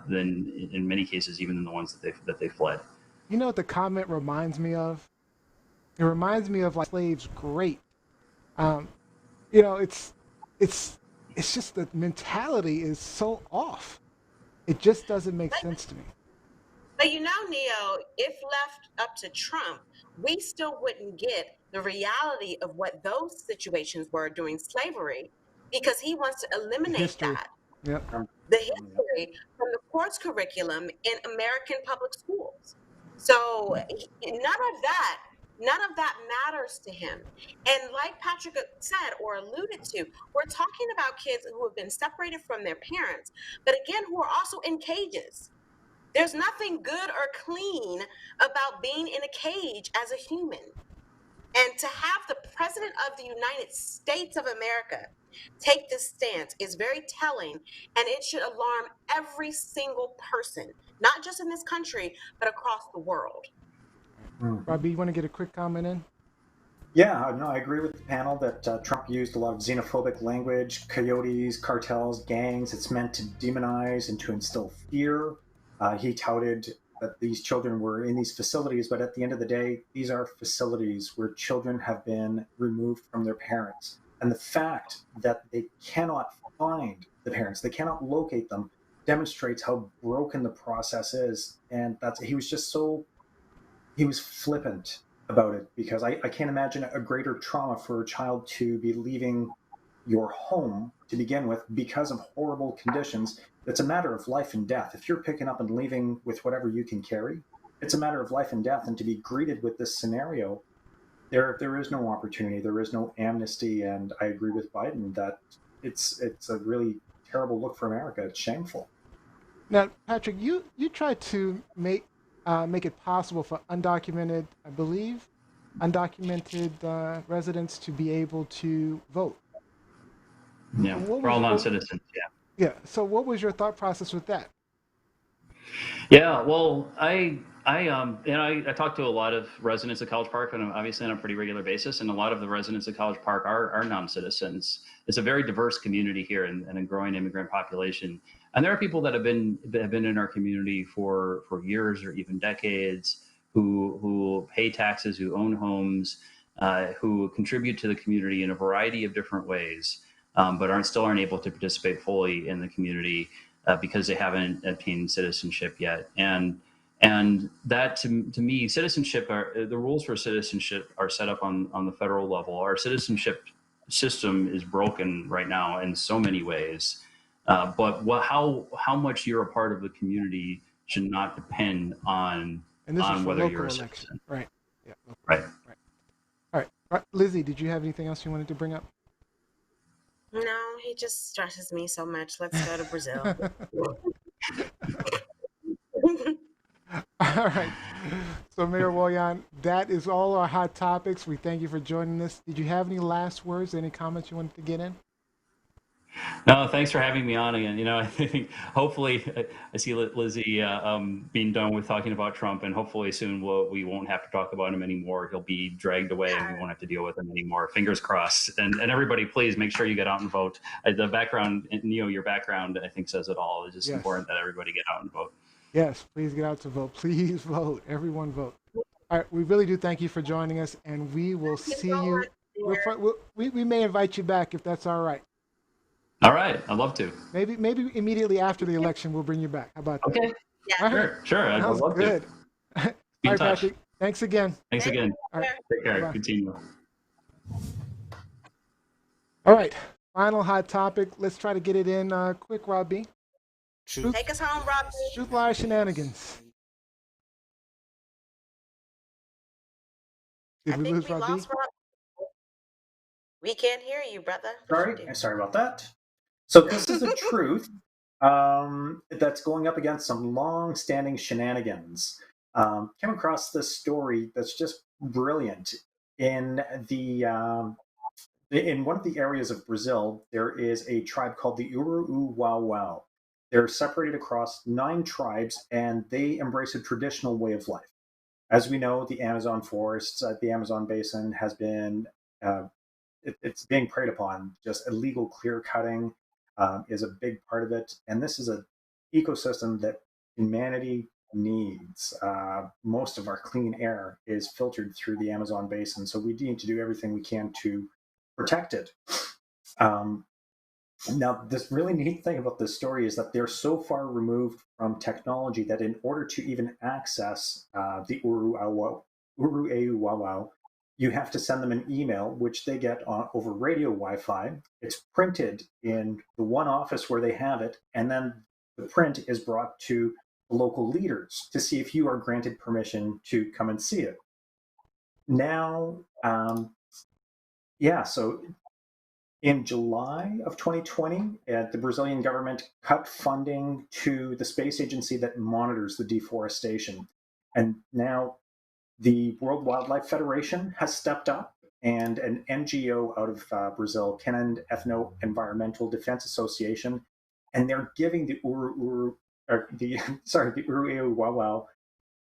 than in many cases, even in the ones that they fled. You know what the comment reminds me of? It reminds me of like slaves great. Um, you know, it's it's just the mentality is so off. It just doesn't make sense to me. But you know, Neo, if left up to Trump, we still wouldn't get the reality of what those situations were during slavery because he wants to The eliminate history. that. Yep. The history from the course curriculum in American public schools. So none of that matters to him. And like Patrick said or alluded to, we're talking about kids who have been separated from their parents, but again, who are also in cages. There's nothing good or clean about being in a cage as a human. And to have the President of the United States of America take this stance is very telling, and it should alarm every single person, not just in this country, but across the world. RobB, you want to get a quick comment in? Yeah, no, I agree with the panel that Trump used a lot of xenophobic language, coyotes, cartels, gangs. It's meant to demonize and to instill fear. He touted that these children were in these facilities, but at the end of the day, these are facilities where children have been removed from their parents. And the fact that they cannot find the parents, they cannot locate them, demonstrates how broken the process is. And he was just he was flippant about it, because I can't imagine a greater trauma for a child to be leaving your home to begin with because of horrible conditions. It's a matter of life and death. If you're picking up and leaving with whatever you can carry, it's a matter of life and death. And to be greeted with this scenario, there is no opportunity, there is no amnesty. And I agree with Biden that it's a really terrible look for America. It's shameful. Now, Patrick, you tried to make it possible for undocumented, I believe, undocumented residents to be able to vote. Yeah, for all non-citizens. Yeah. Yeah. So, what was your thought process with that? Yeah, well, I talk to a lot of residents of College Park, and obviously on a pretty regular basis, and a lot of the residents of College Park are non-citizens. It's a very diverse community here, and a growing immigrant population. And there are people that have been in our community for years or even decades, who pay taxes, who own homes, who contribute to the community in a variety of different ways, but still aren't able to participate fully in the community because they haven't obtained citizenship yet. And that to me, the rules for citizenship are set up on the federal level. Our citizenship system is broken right now in so many ways. But how much you're a part of the community should not depend on whether you're a citizen. Right. Yeah. Right. All right. Lizzie, did you have anything else you wanted to bring up? No, he just stresses me so much. Let's go to Brazil. All right. So, Mayor Wojahn, that is all our hot topics. We thank you for joining us. Did you have any last words, any comments you wanted to get in? No, thanks for having me on again. I think hopefully I see Lizzie being done with talking about Trump, and hopefully soon we won't have to talk about him anymore. He'll be dragged away, and we won't have to deal with him anymore. Fingers crossed. And everybody, please make sure you get out and vote. The background, Neo, your background, I think says it all. It's just important that everybody get out and vote. Yes, please get out to vote. Please vote. Everyone vote. All right, we really do thank you for joining us, and we will see you. We may invite you back if that's all right. All right, I'd love to. Maybe immediately after the election, we'll bring you back. How about that? Okay. Yeah. Sure. I'd love good. to. All right, Patrick. Thanks again. Thanks again. All right. Take care. Bye-bye. Good seeing you. All right. Final hot topic. Let's try to get it in quick, RobB. Take us home, RobB. Truth, lies, shenanigans. Did we lose RobB? We can't hear you, brother. Sorry about that. So this is a truth that's going up against some long-standing shenanigans. Came across this story that's just brilliant. In one of the areas of Brazil, there is a tribe called the Uruuauau. They're separated across 9 tribes, and they embrace a traditional way of life. As we know, the Amazon forests, the Amazon basin has been it's being preyed upon. Just illegal clear cutting is a big part of it. And this is an ecosystem that humanity needs. Most of our clean air is filtered through the Amazon basin, so we need to do everything we can to protect it. Now, this really neat thing about this story is that they're so far removed from technology that in order to even access the Uru Awau, you have to send them an email, which they get over radio Wi-Fi. It's printed in the one office where they have it, and then the print is brought to the local leaders to see if you are granted permission to come and see it. Now, so in July of 2020, the Brazilian government cut funding to the space agency that monitors the deforestation. And now the World Wildlife Federation has stepped up, and an NGO out of Brazil, Canon Ethno Environmental Defense Association, and they're giving the Uru Wawau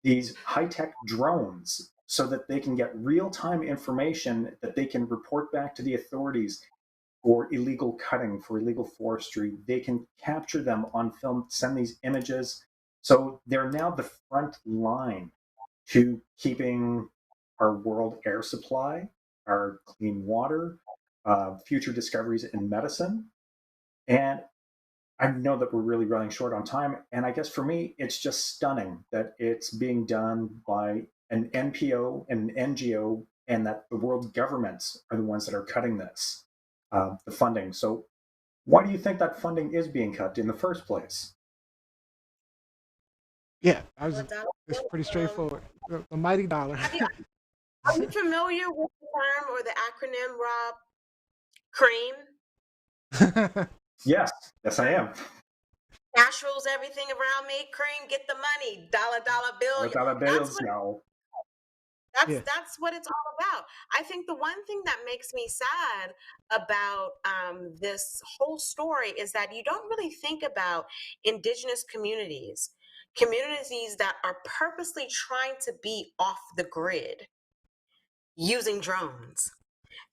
these high-tech drones so that they can get real-time information that they can report back to the authorities for illegal cutting, for illegal forestry. They can capture them on film, send these images. So they're now the front line to keeping our world air supply, our clean water, future discoveries in medicine. And I know that we're really running short on time. And I guess for me, it's just stunning that it's being done by an NPO and an NGO, and that the world governments are the ones that are cutting this, the funding. So why do you think that funding is being cut in the first place? Yeah, it's pretty straightforward. The mighty dollar. Are you familiar with the term or the acronym, Rob? CREAM? Yes, I am. Cash rules everything around me. Cream, get the money. Dollar bill. Dollar bills, y'all. That's what it's all about. I think the one thing that makes me sad about this whole story is that you don't really think about indigenous communities that are purposely trying to be off the grid, using drones,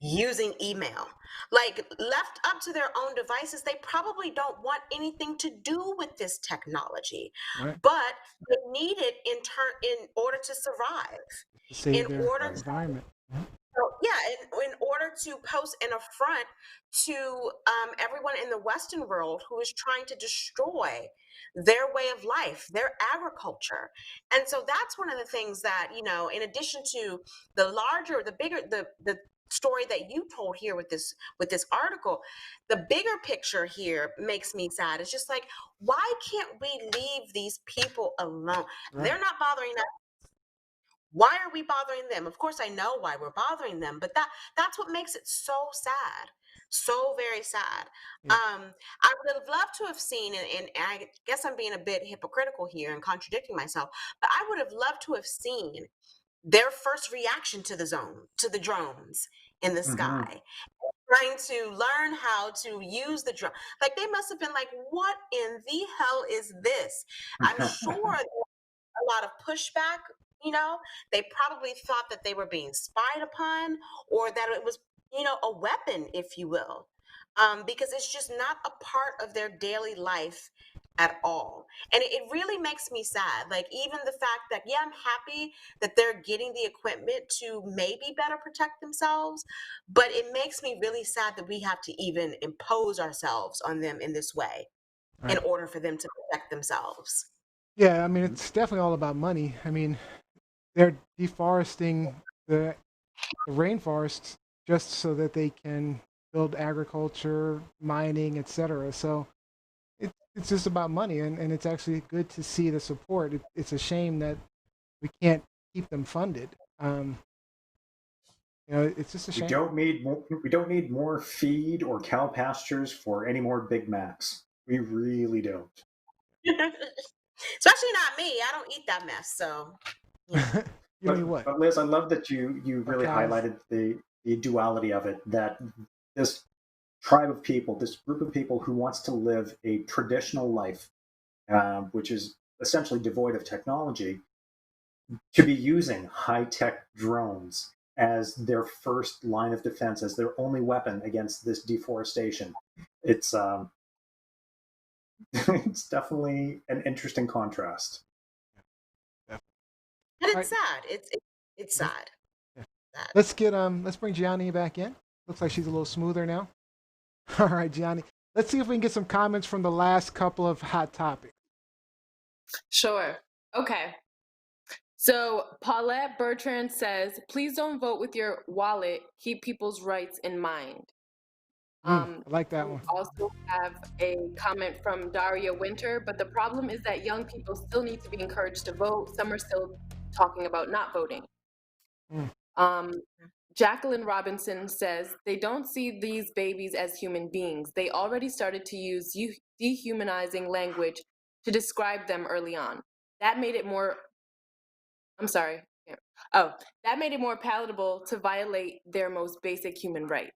using email. Like, left up to their own devices, they probably don't want anything to do with this technology, right, but they need it in order to survive, to save their environment. In order to pose an affront to everyone in the Western world who is trying to destroy their way of life, their agriculture. And so that's one of the things that, in addition to the bigger story that you told here with this article, the bigger picture here makes me sad. It's just like, why can't we leave these people alone? Right. They're not bothering us. Why are we bothering them? Of course, I know why we're bothering them, but that's what makes it so sad, so very sad. Yeah. I would have loved to have seen, and I guess I'm being a bit hypocritical here and contradicting myself, but I would have loved to have seen their first reaction to the drones in the sky, trying to learn how to use the drone. Like, they must have been like, what in the hell is this? I'm sure a lot of pushback. They probably thought that they were being spied upon, or that it was, a weapon, if you will, because it's just not a part of their daily life at all. And it really makes me sad. Like, even the fact that, I'm happy that they're getting the equipment to maybe better protect themselves, but it makes me really sad that we have to even impose ourselves on them in this way, right, in order for them to protect themselves. Yeah, I mean, it's definitely all about money. I mean, they're deforesting the rainforests just so that they can build agriculture, mining, etc. So it's just about money, and it's actually good to see the support. It's a shame that we can't keep them funded. It's just a shame. We don't need more feed or cow pastures for any more Big Macs. We really don't. Especially not me. I don't eat that mess. So. Yeah. But Liz, I love that you really highlighted the duality of it, that this tribe of people, this group of people who wants to live a traditional life, which is essentially devoid of technology, to be using high-tech drones as their first line of defense, as their only weapon against this deforestation. It's it's definitely an interesting contrast. And All it's sad. It's sad. Yeah. Sad. Let's bring Gianni back in. Looks like she's a little smoother now. All right, Gianni. Let's see if we can get some comments from the last couple of hot topics. Sure. Okay. So Paulette Bertrand says, please don't vote with your wallet. Keep people's rights in mind. I like that one. We also have a comment from Daria Winter, but the problem is that young people still need to be encouraged to vote. Some are still talking about not voting. Jacqueline Robinson says, they don't see these babies as human beings. They already started to use dehumanizing language to describe them early on. That made it more, that made it more palatable to violate their most basic human rights.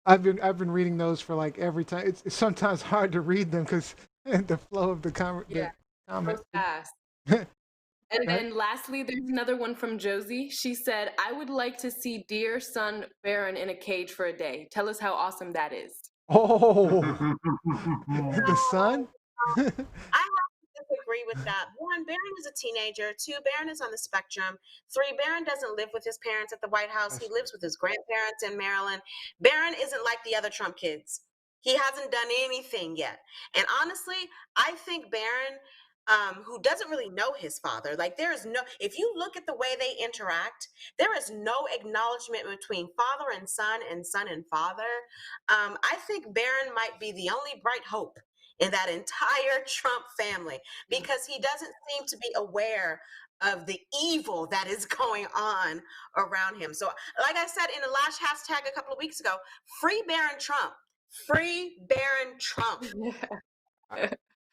I've been reading those for like every time. It's sometimes hard to read them because the flow of the comment. So fast. And then lastly, there's another one from Josie. She said, I would like to see dear son Baron in a cage for a day. Tell us how awesome that is. Oh, the son? I have to disagree with that. One, Baron is a teenager. Two, Baron is on the spectrum. Three, Baron doesn't live with his parents at the White House. He lives with his grandparents in Maryland. Baron isn't like the other Trump kids. He hasn't done anything yet. And honestly, I think Baron, who doesn't really know his father, like there is no, if you look at the way they interact, there is no acknowledgement between father and son and father. I think Baron might be the only bright hope in that entire Trump family because he doesn't seem to be aware of the evil that is going on around him. So like I said in the last hashtag a couple of weeks ago, free Baron Trump. Free Baron Trump.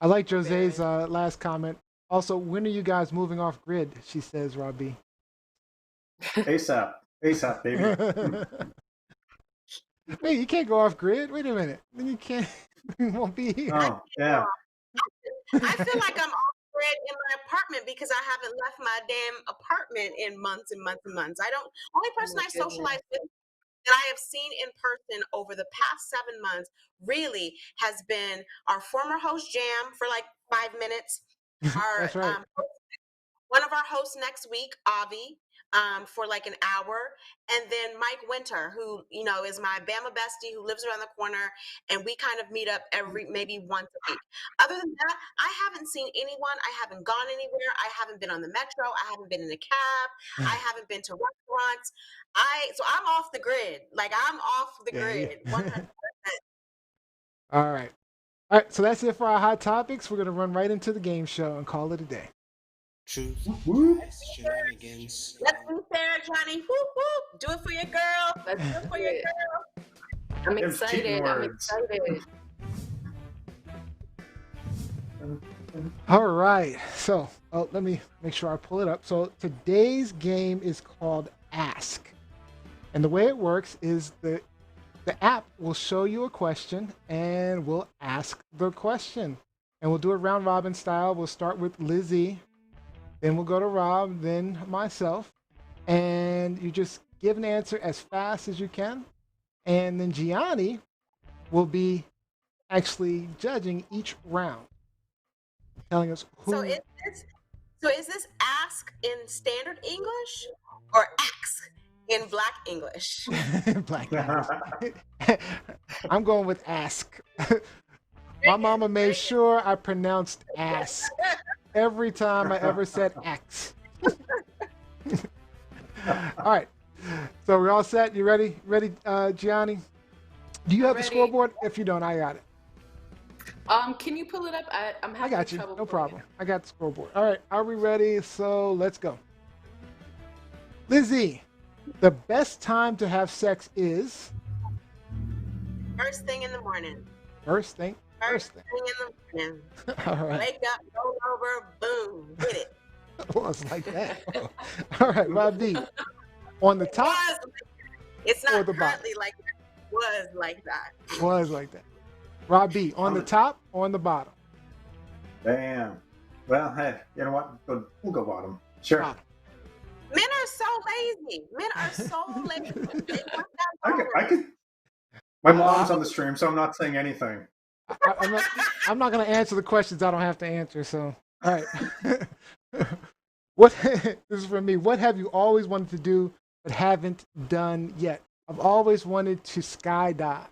I like Jose's last comment. Also, when are you guys moving off grid? She says, RobB. ASAP, baby. Hey, you can't go off grid. Wait a minute. Then you can't. You won't be here. Oh, yeah. I feel like I'm off grid in my apartment because I haven't left my damn apartment in months and months and months. Only person I socialize with that I have seen in person over the past 7 months really has been our former host Jam for like 5 minutes. That's right. One of our hosts next week, Avi, for like an hour, and then Mike Winter, who is my Bama bestie who lives around the corner, and we kind of meet up maybe once a week. Other than that, I haven't seen anyone. I haven't gone anywhere. I haven't been on the metro. I haven't been in a cab. I haven't been to restaurants. So I'm off the grid. Like I'm off the grid. 100%. All right. So that's it for our hot topics. We're gonna run right into the game show and call it a day. Truth, lies, shenanigans. Let's be fair, Johnny. Whoop whoop. Do it for your girl. Let's do it for your girl. I'm excited. All right. So let me make sure I pull it up. So today's game is called Ask. And the way it works is the app will show you a question and we'll ask the question. And we'll do it round robin style. We'll start with Lizzie. Then we'll go to Rob, then myself, and you just give an answer as fast as you can. And then Gianni will be actually judging each round, telling us who. So is this ask in standard English or ask in Black English? Black English. I'm going with ask. My mama made sure I pronounced ask every time I ever said X. All right. So we're all set. You ready? Ready, Gianni? Do you have the scoreboard? If you don't, I got it. Can you pull it up? I'm having I got you. trouble. No problem. I got the scoreboard. All right. Are we ready? So let's go. Lizzie, the best time to have sex is? First thing in the morning. First thing in the morning. All right. Wake up, roll over, boom, hit it. Was like that. All right, RobB. On the top. It's not or the currently bottom? like that. Was like that. Was like that. RobB, on the top or on the bottom? Damn. Well, hey, you know what? We'll go bottom. Sure. Bottom. Men are so lazy. Men are so lazy. I could. My mom's on the stream, so I'm not saying anything. I'm not going to answer the questions I don't have to answer. So, all right. What this is for me. What have you always wanted to do but haven't done yet? I've always wanted to skydive,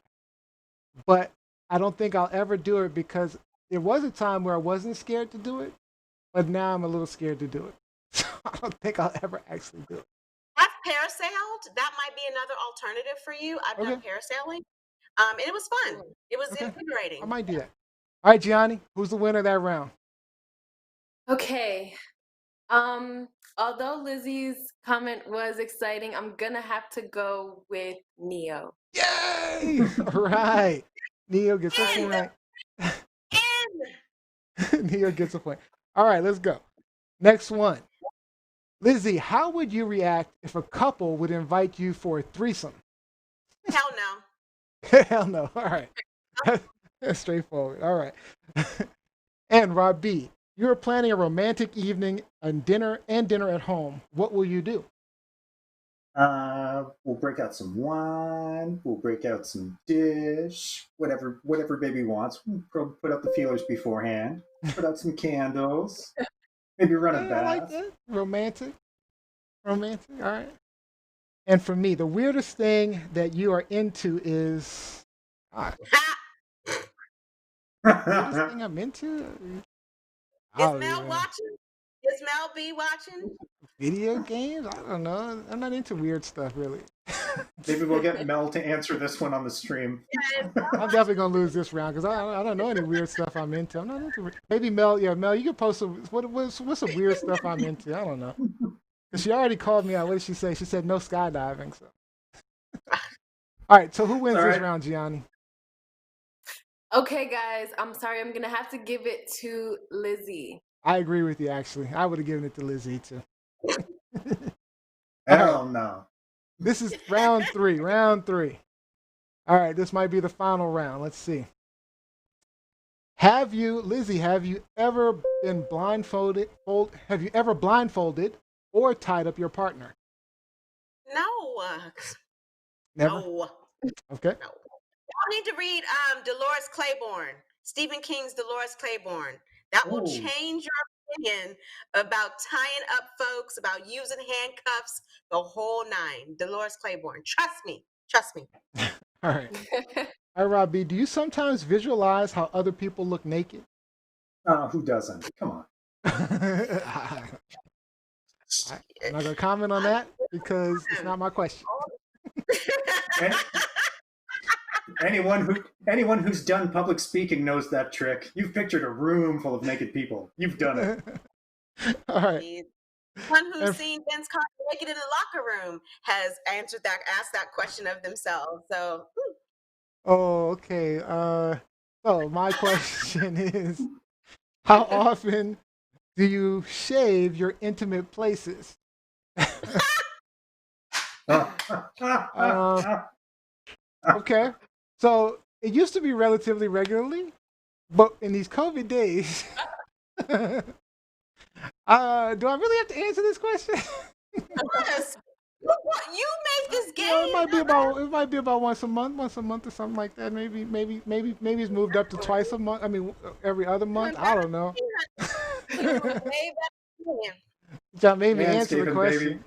but I don't think I'll ever do it because there was a time where I wasn't scared to do it, but now I'm a little scared to do it. So I don't think I'll ever actually do it. I've parasailed. That might be another alternative for you. I've done parasailing. And it was fun. It was invigorating. I might do that. All right, Gianni, who's the winner of that round? Okay. Although Lizzie's comment was exciting, I'm gonna have to go with Neo. Yay! All right. Neo gets a point. Neo gets a point. All right, let's go. Next one. Lizzie, how would you react if a couple would invite you for a threesome? Hell no. Hell no. All right. That's straightforward. All right. And RobB, you are planning a romantic evening and dinner at home. What will you do? We'll break out some wine. We'll break out some dish. Whatever baby wants. We'll put up the feelers beforehand. Put out some candles. Maybe run a bath. I like that. Romantic. All right. And for me, the weirdest thing that you are into is. Weirdest thing I'm into? Is Mel watching? Is Mel B watching? Video games? I don't know. I'm not into weird stuff, really. Maybe we'll get Mel to answer this one on the stream. I'm definitely gonna lose this round because I don't know any weird stuff I'm into. I'm not into. Maybe Mel. Yeah, Mel, you can post what's some weird stuff I'm into. I don't know. Because she already called me out. What did she say? She said no skydiving. So. All right. So who wins this round, Gianni? Okay, guys. I'm sorry. I'm gonna have to give it to Lizzie. I agree with you. Actually, I would have given it to Lizzie too. Hell no. This is round three. All right, this might be the final round. Let's see. Lizzie, have you ever been blindfolded? Have you ever blindfolded or tied up your partner? No. Never? No. Okay. No. Y'all need to read Dolores Claiborne, Stephen King's Dolores Claiborne. That will change your opinion about tying up folks, about using handcuffs, the whole nine. Dolores Claiborne. Trust me. All right. All right, RobB, do you sometimes visualize how other people look naked? Who doesn't? Come on. I'm not going to comment on that because it's not my question. Anyone who's done public speaking knows that trick. You've pictured a room full of naked people. You've done it. All right. One who's seen Vince Carter naked in the locker room has asked that question of themselves. So. Oh, okay. So my question is, how often do you shave your intimate places? Okay. So it used to be relatively regularly, but in these COVID days, do I really have to answer this question? Yes. You make this game. Well, it might be about once a month or something like that. Maybe it's moved up to twice a month. I mean, every other month. I don't know. John made me answer the question.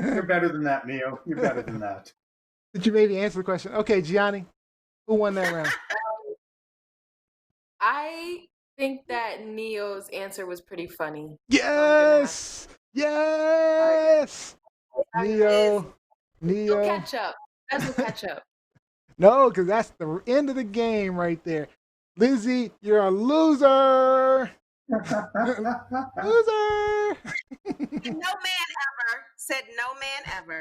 You're better than that, Neo. You're better than that. Did you maybe answer the question? Okay, Gianni, who won that round? I think that Neo's answer was pretty funny. Yes! Yes! Neo. We'll catch up. We'll catch up. No, because that's the end of the game right there. Lizzie, you're a loser! Loser! No man ever said no man ever.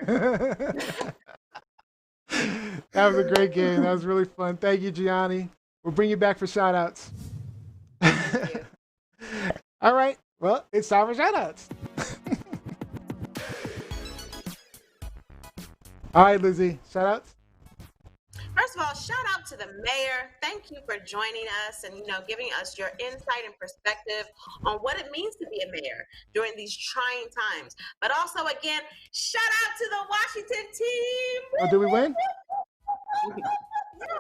That was a great game. That was really fun. Thank you, Gianni. We'll bring you back for shout outs. All right. Well, it's time for shout outs. All right, Lizzie, shout outs. First of all, shout out to the mayor. Thank you for joining us and giving us your insight and perspective on what it means to be a mayor during these trying times. But also, again, shout out to the Washington team. Oh, did we win? Yeah,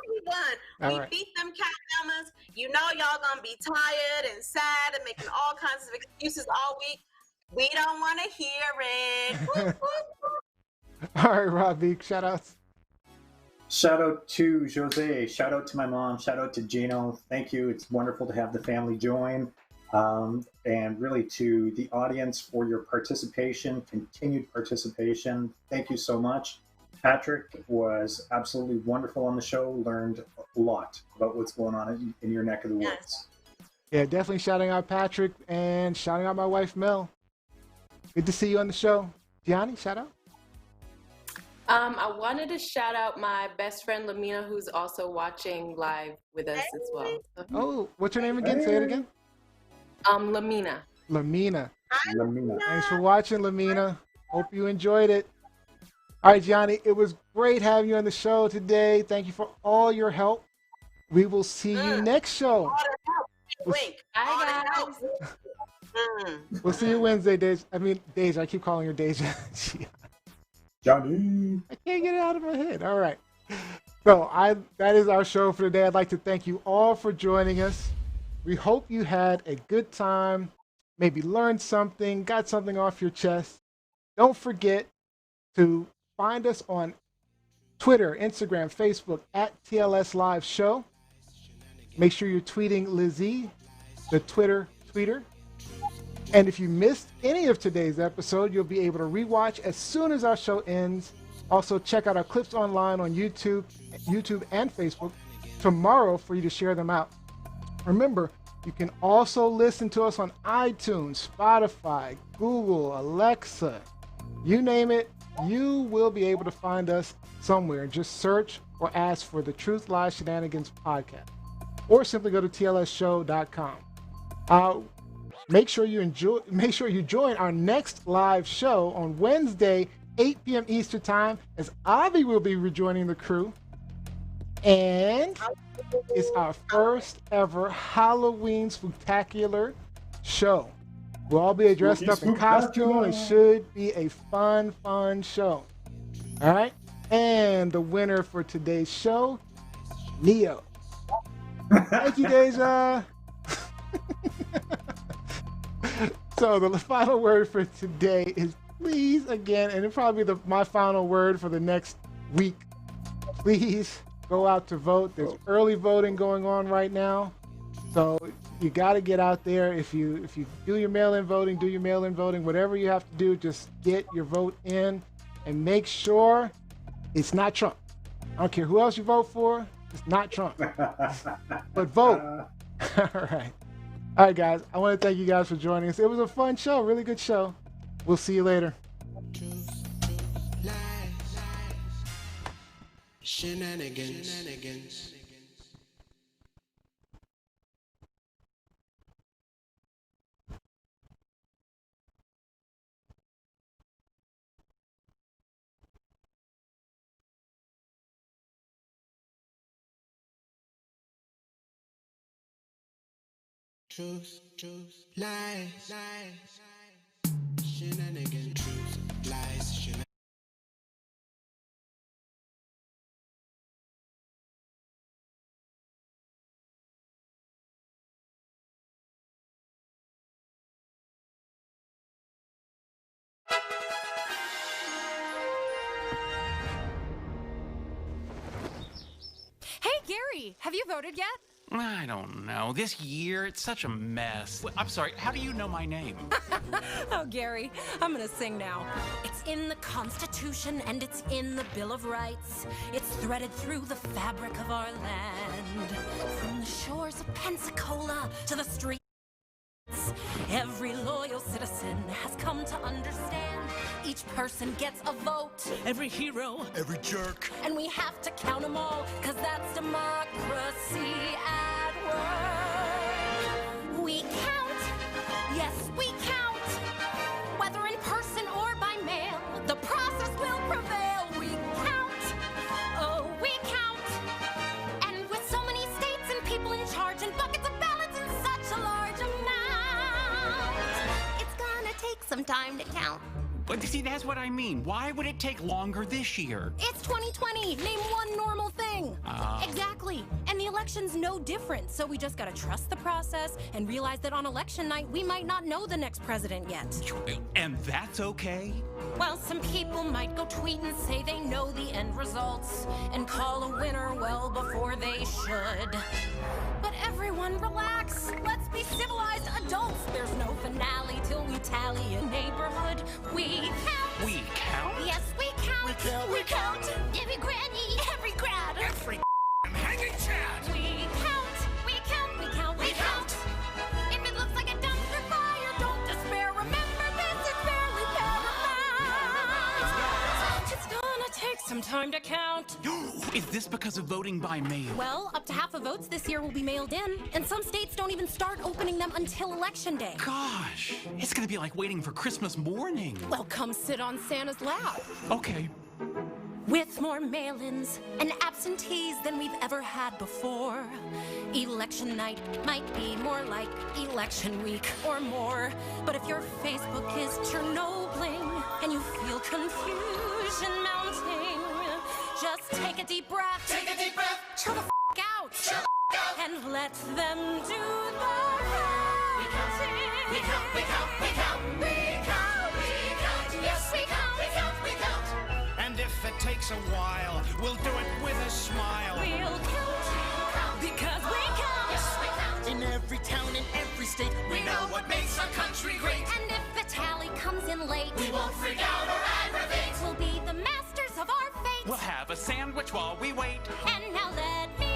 we won. We beat them Catamas. Y'all gonna be tired and sad and making all kinds of excuses all week. We don't want to hear it. All right, RobB, shout outs. Shout out to Jose. Shout out to my mom. Shout out to Gino. Thank you. It's wonderful to have the family join. And really to the audience for your participation, continued participation. Thank you so much. Patrick was absolutely wonderful on the show. Learned a lot about what's going on in your neck of the woods. Yeah, definitely shouting out Patrick and shouting out my wife, Mel. Good to see you on the show. Gianni, shout out. I wanted to shout out my best friend Lamina, who's also watching live with us as well. Oh, what's your name again? Say it again. Lamina. Lamina. Lamina. Thanks for watching, Lamina. Hope you enjoyed it. All right, Gianni, it was great having you on the show today. Thank you for all your help. We will see you next show. Wink. Bye, guys. We'll see you Wednesday, Deja. I mean, Deja. I keep calling her Deja. Johnny. I can't get it out of my head. All right. So that is our show for today. I'd like to thank you all for joining us. We hope you had a good time, maybe learned something, got something off your chest. Don't forget to find us on Twitter, Instagram, Facebook at TLS Live Show. Make sure you're tweeting Lizzie, the Twitter tweeter. And if you missed any of today's episode, you'll be able to rewatch as soon as our show ends. Also, check out our clips online on YouTube and Facebook tomorrow for you to share them out. Remember, you can also listen to us on iTunes, Spotify, Google, Alexa, you name it. You will be able to find us somewhere. Just search or ask for the Truth Lies Shenanigans podcast, or simply go to tlsshow.com. Make sure you join our next live show on Wednesday, 8 p.m. Eastern Time, as Avi will be rejoining the crew. And it's our first ever Halloween Spooktacular show. We'll all be dressed up in costume. It should be a fun show. All right? And the winner for today's show, Neo. Thank you, Deja. So the final word for today is please, again, and it'll probably be my final word for the next week. Please go out to vote. There's early voting going on right now. So you got to get out there. If you do your mail-in voting, do your mail-in voting. Whatever you have to do, just get your vote in and make sure it's not Trump. I don't care who else you vote for. It's not Trump. But vote. All right. All right, guys. I want to thank you guys for joining us. It was a fun show. Really good show. We'll see you later. Shenanigans. Truth, lies, shenanigans, truth, lies, shenanigans. Hey, Gary, have you voted yet? I don't know. This year, it's such a mess. I'm sorry, how do you know my name? Oh, Gary, I'm gonna sing now. It's in the Constitution and it's in the Bill of Rights. It's threaded through the fabric of our land. From the shores of Pensacola to the streets, every loyal citizen has come to understand. Each person gets a vote. Every hero, every jerk. And we have to count them all, cause that's democracy at work. We count, yes, we count. Whether in person or by mail, the process will prevail. We count, oh, we count. And with so many states and people in charge and buckets of ballots in such a large amount, it's gonna take some time to count. See, that's what I mean. Why would it take longer this year? It's 2020. Name one normal thing. Exactly. And the election's no different. So we just gotta trust the process and realize that on election night, we might not know the next president yet. And that's okay? Well, some people might go tweet and say they know the end results and call a winner well before they should. But everyone relax. Let's be civilized adults. There's no finale till we tally a neighborhood. We count. We count? Yes, we count. We count. We count. Every granny, every grad, Every hanging chad. We count. We count. We count. We count. If it looks like a dumpster fire, don't despair. Remember this is barely paramount. It's gonna take some time to count. Is this because of voting by mail? Well, up to half of votes this year will be mailed in, and some states don't even start opening them until Election Day. Gosh, it's gonna be like waiting for Christmas morning. Well, come sit on Santa's lap. Okay. With more mail-ins and absentees than we've ever had before, election night might be more like election week or more. But if your Facebook is Chernobling and you feel confusion mounting, just take a deep breath. Take a deep breath. Chill the f*** out. Chill the f*** out. And let them do the counting. We count, we count, we count, we count, we count. Yes, we count, we count, we count. And if it takes a while, we'll do it with a smile. We'll count because we count. Yes, we count. In every town, in every state, we know what makes our country great. And if the tally comes in late, We won't freak out or aggravate. we'll be the masters of our fate. We'll have a sandwich while we wait. And now let me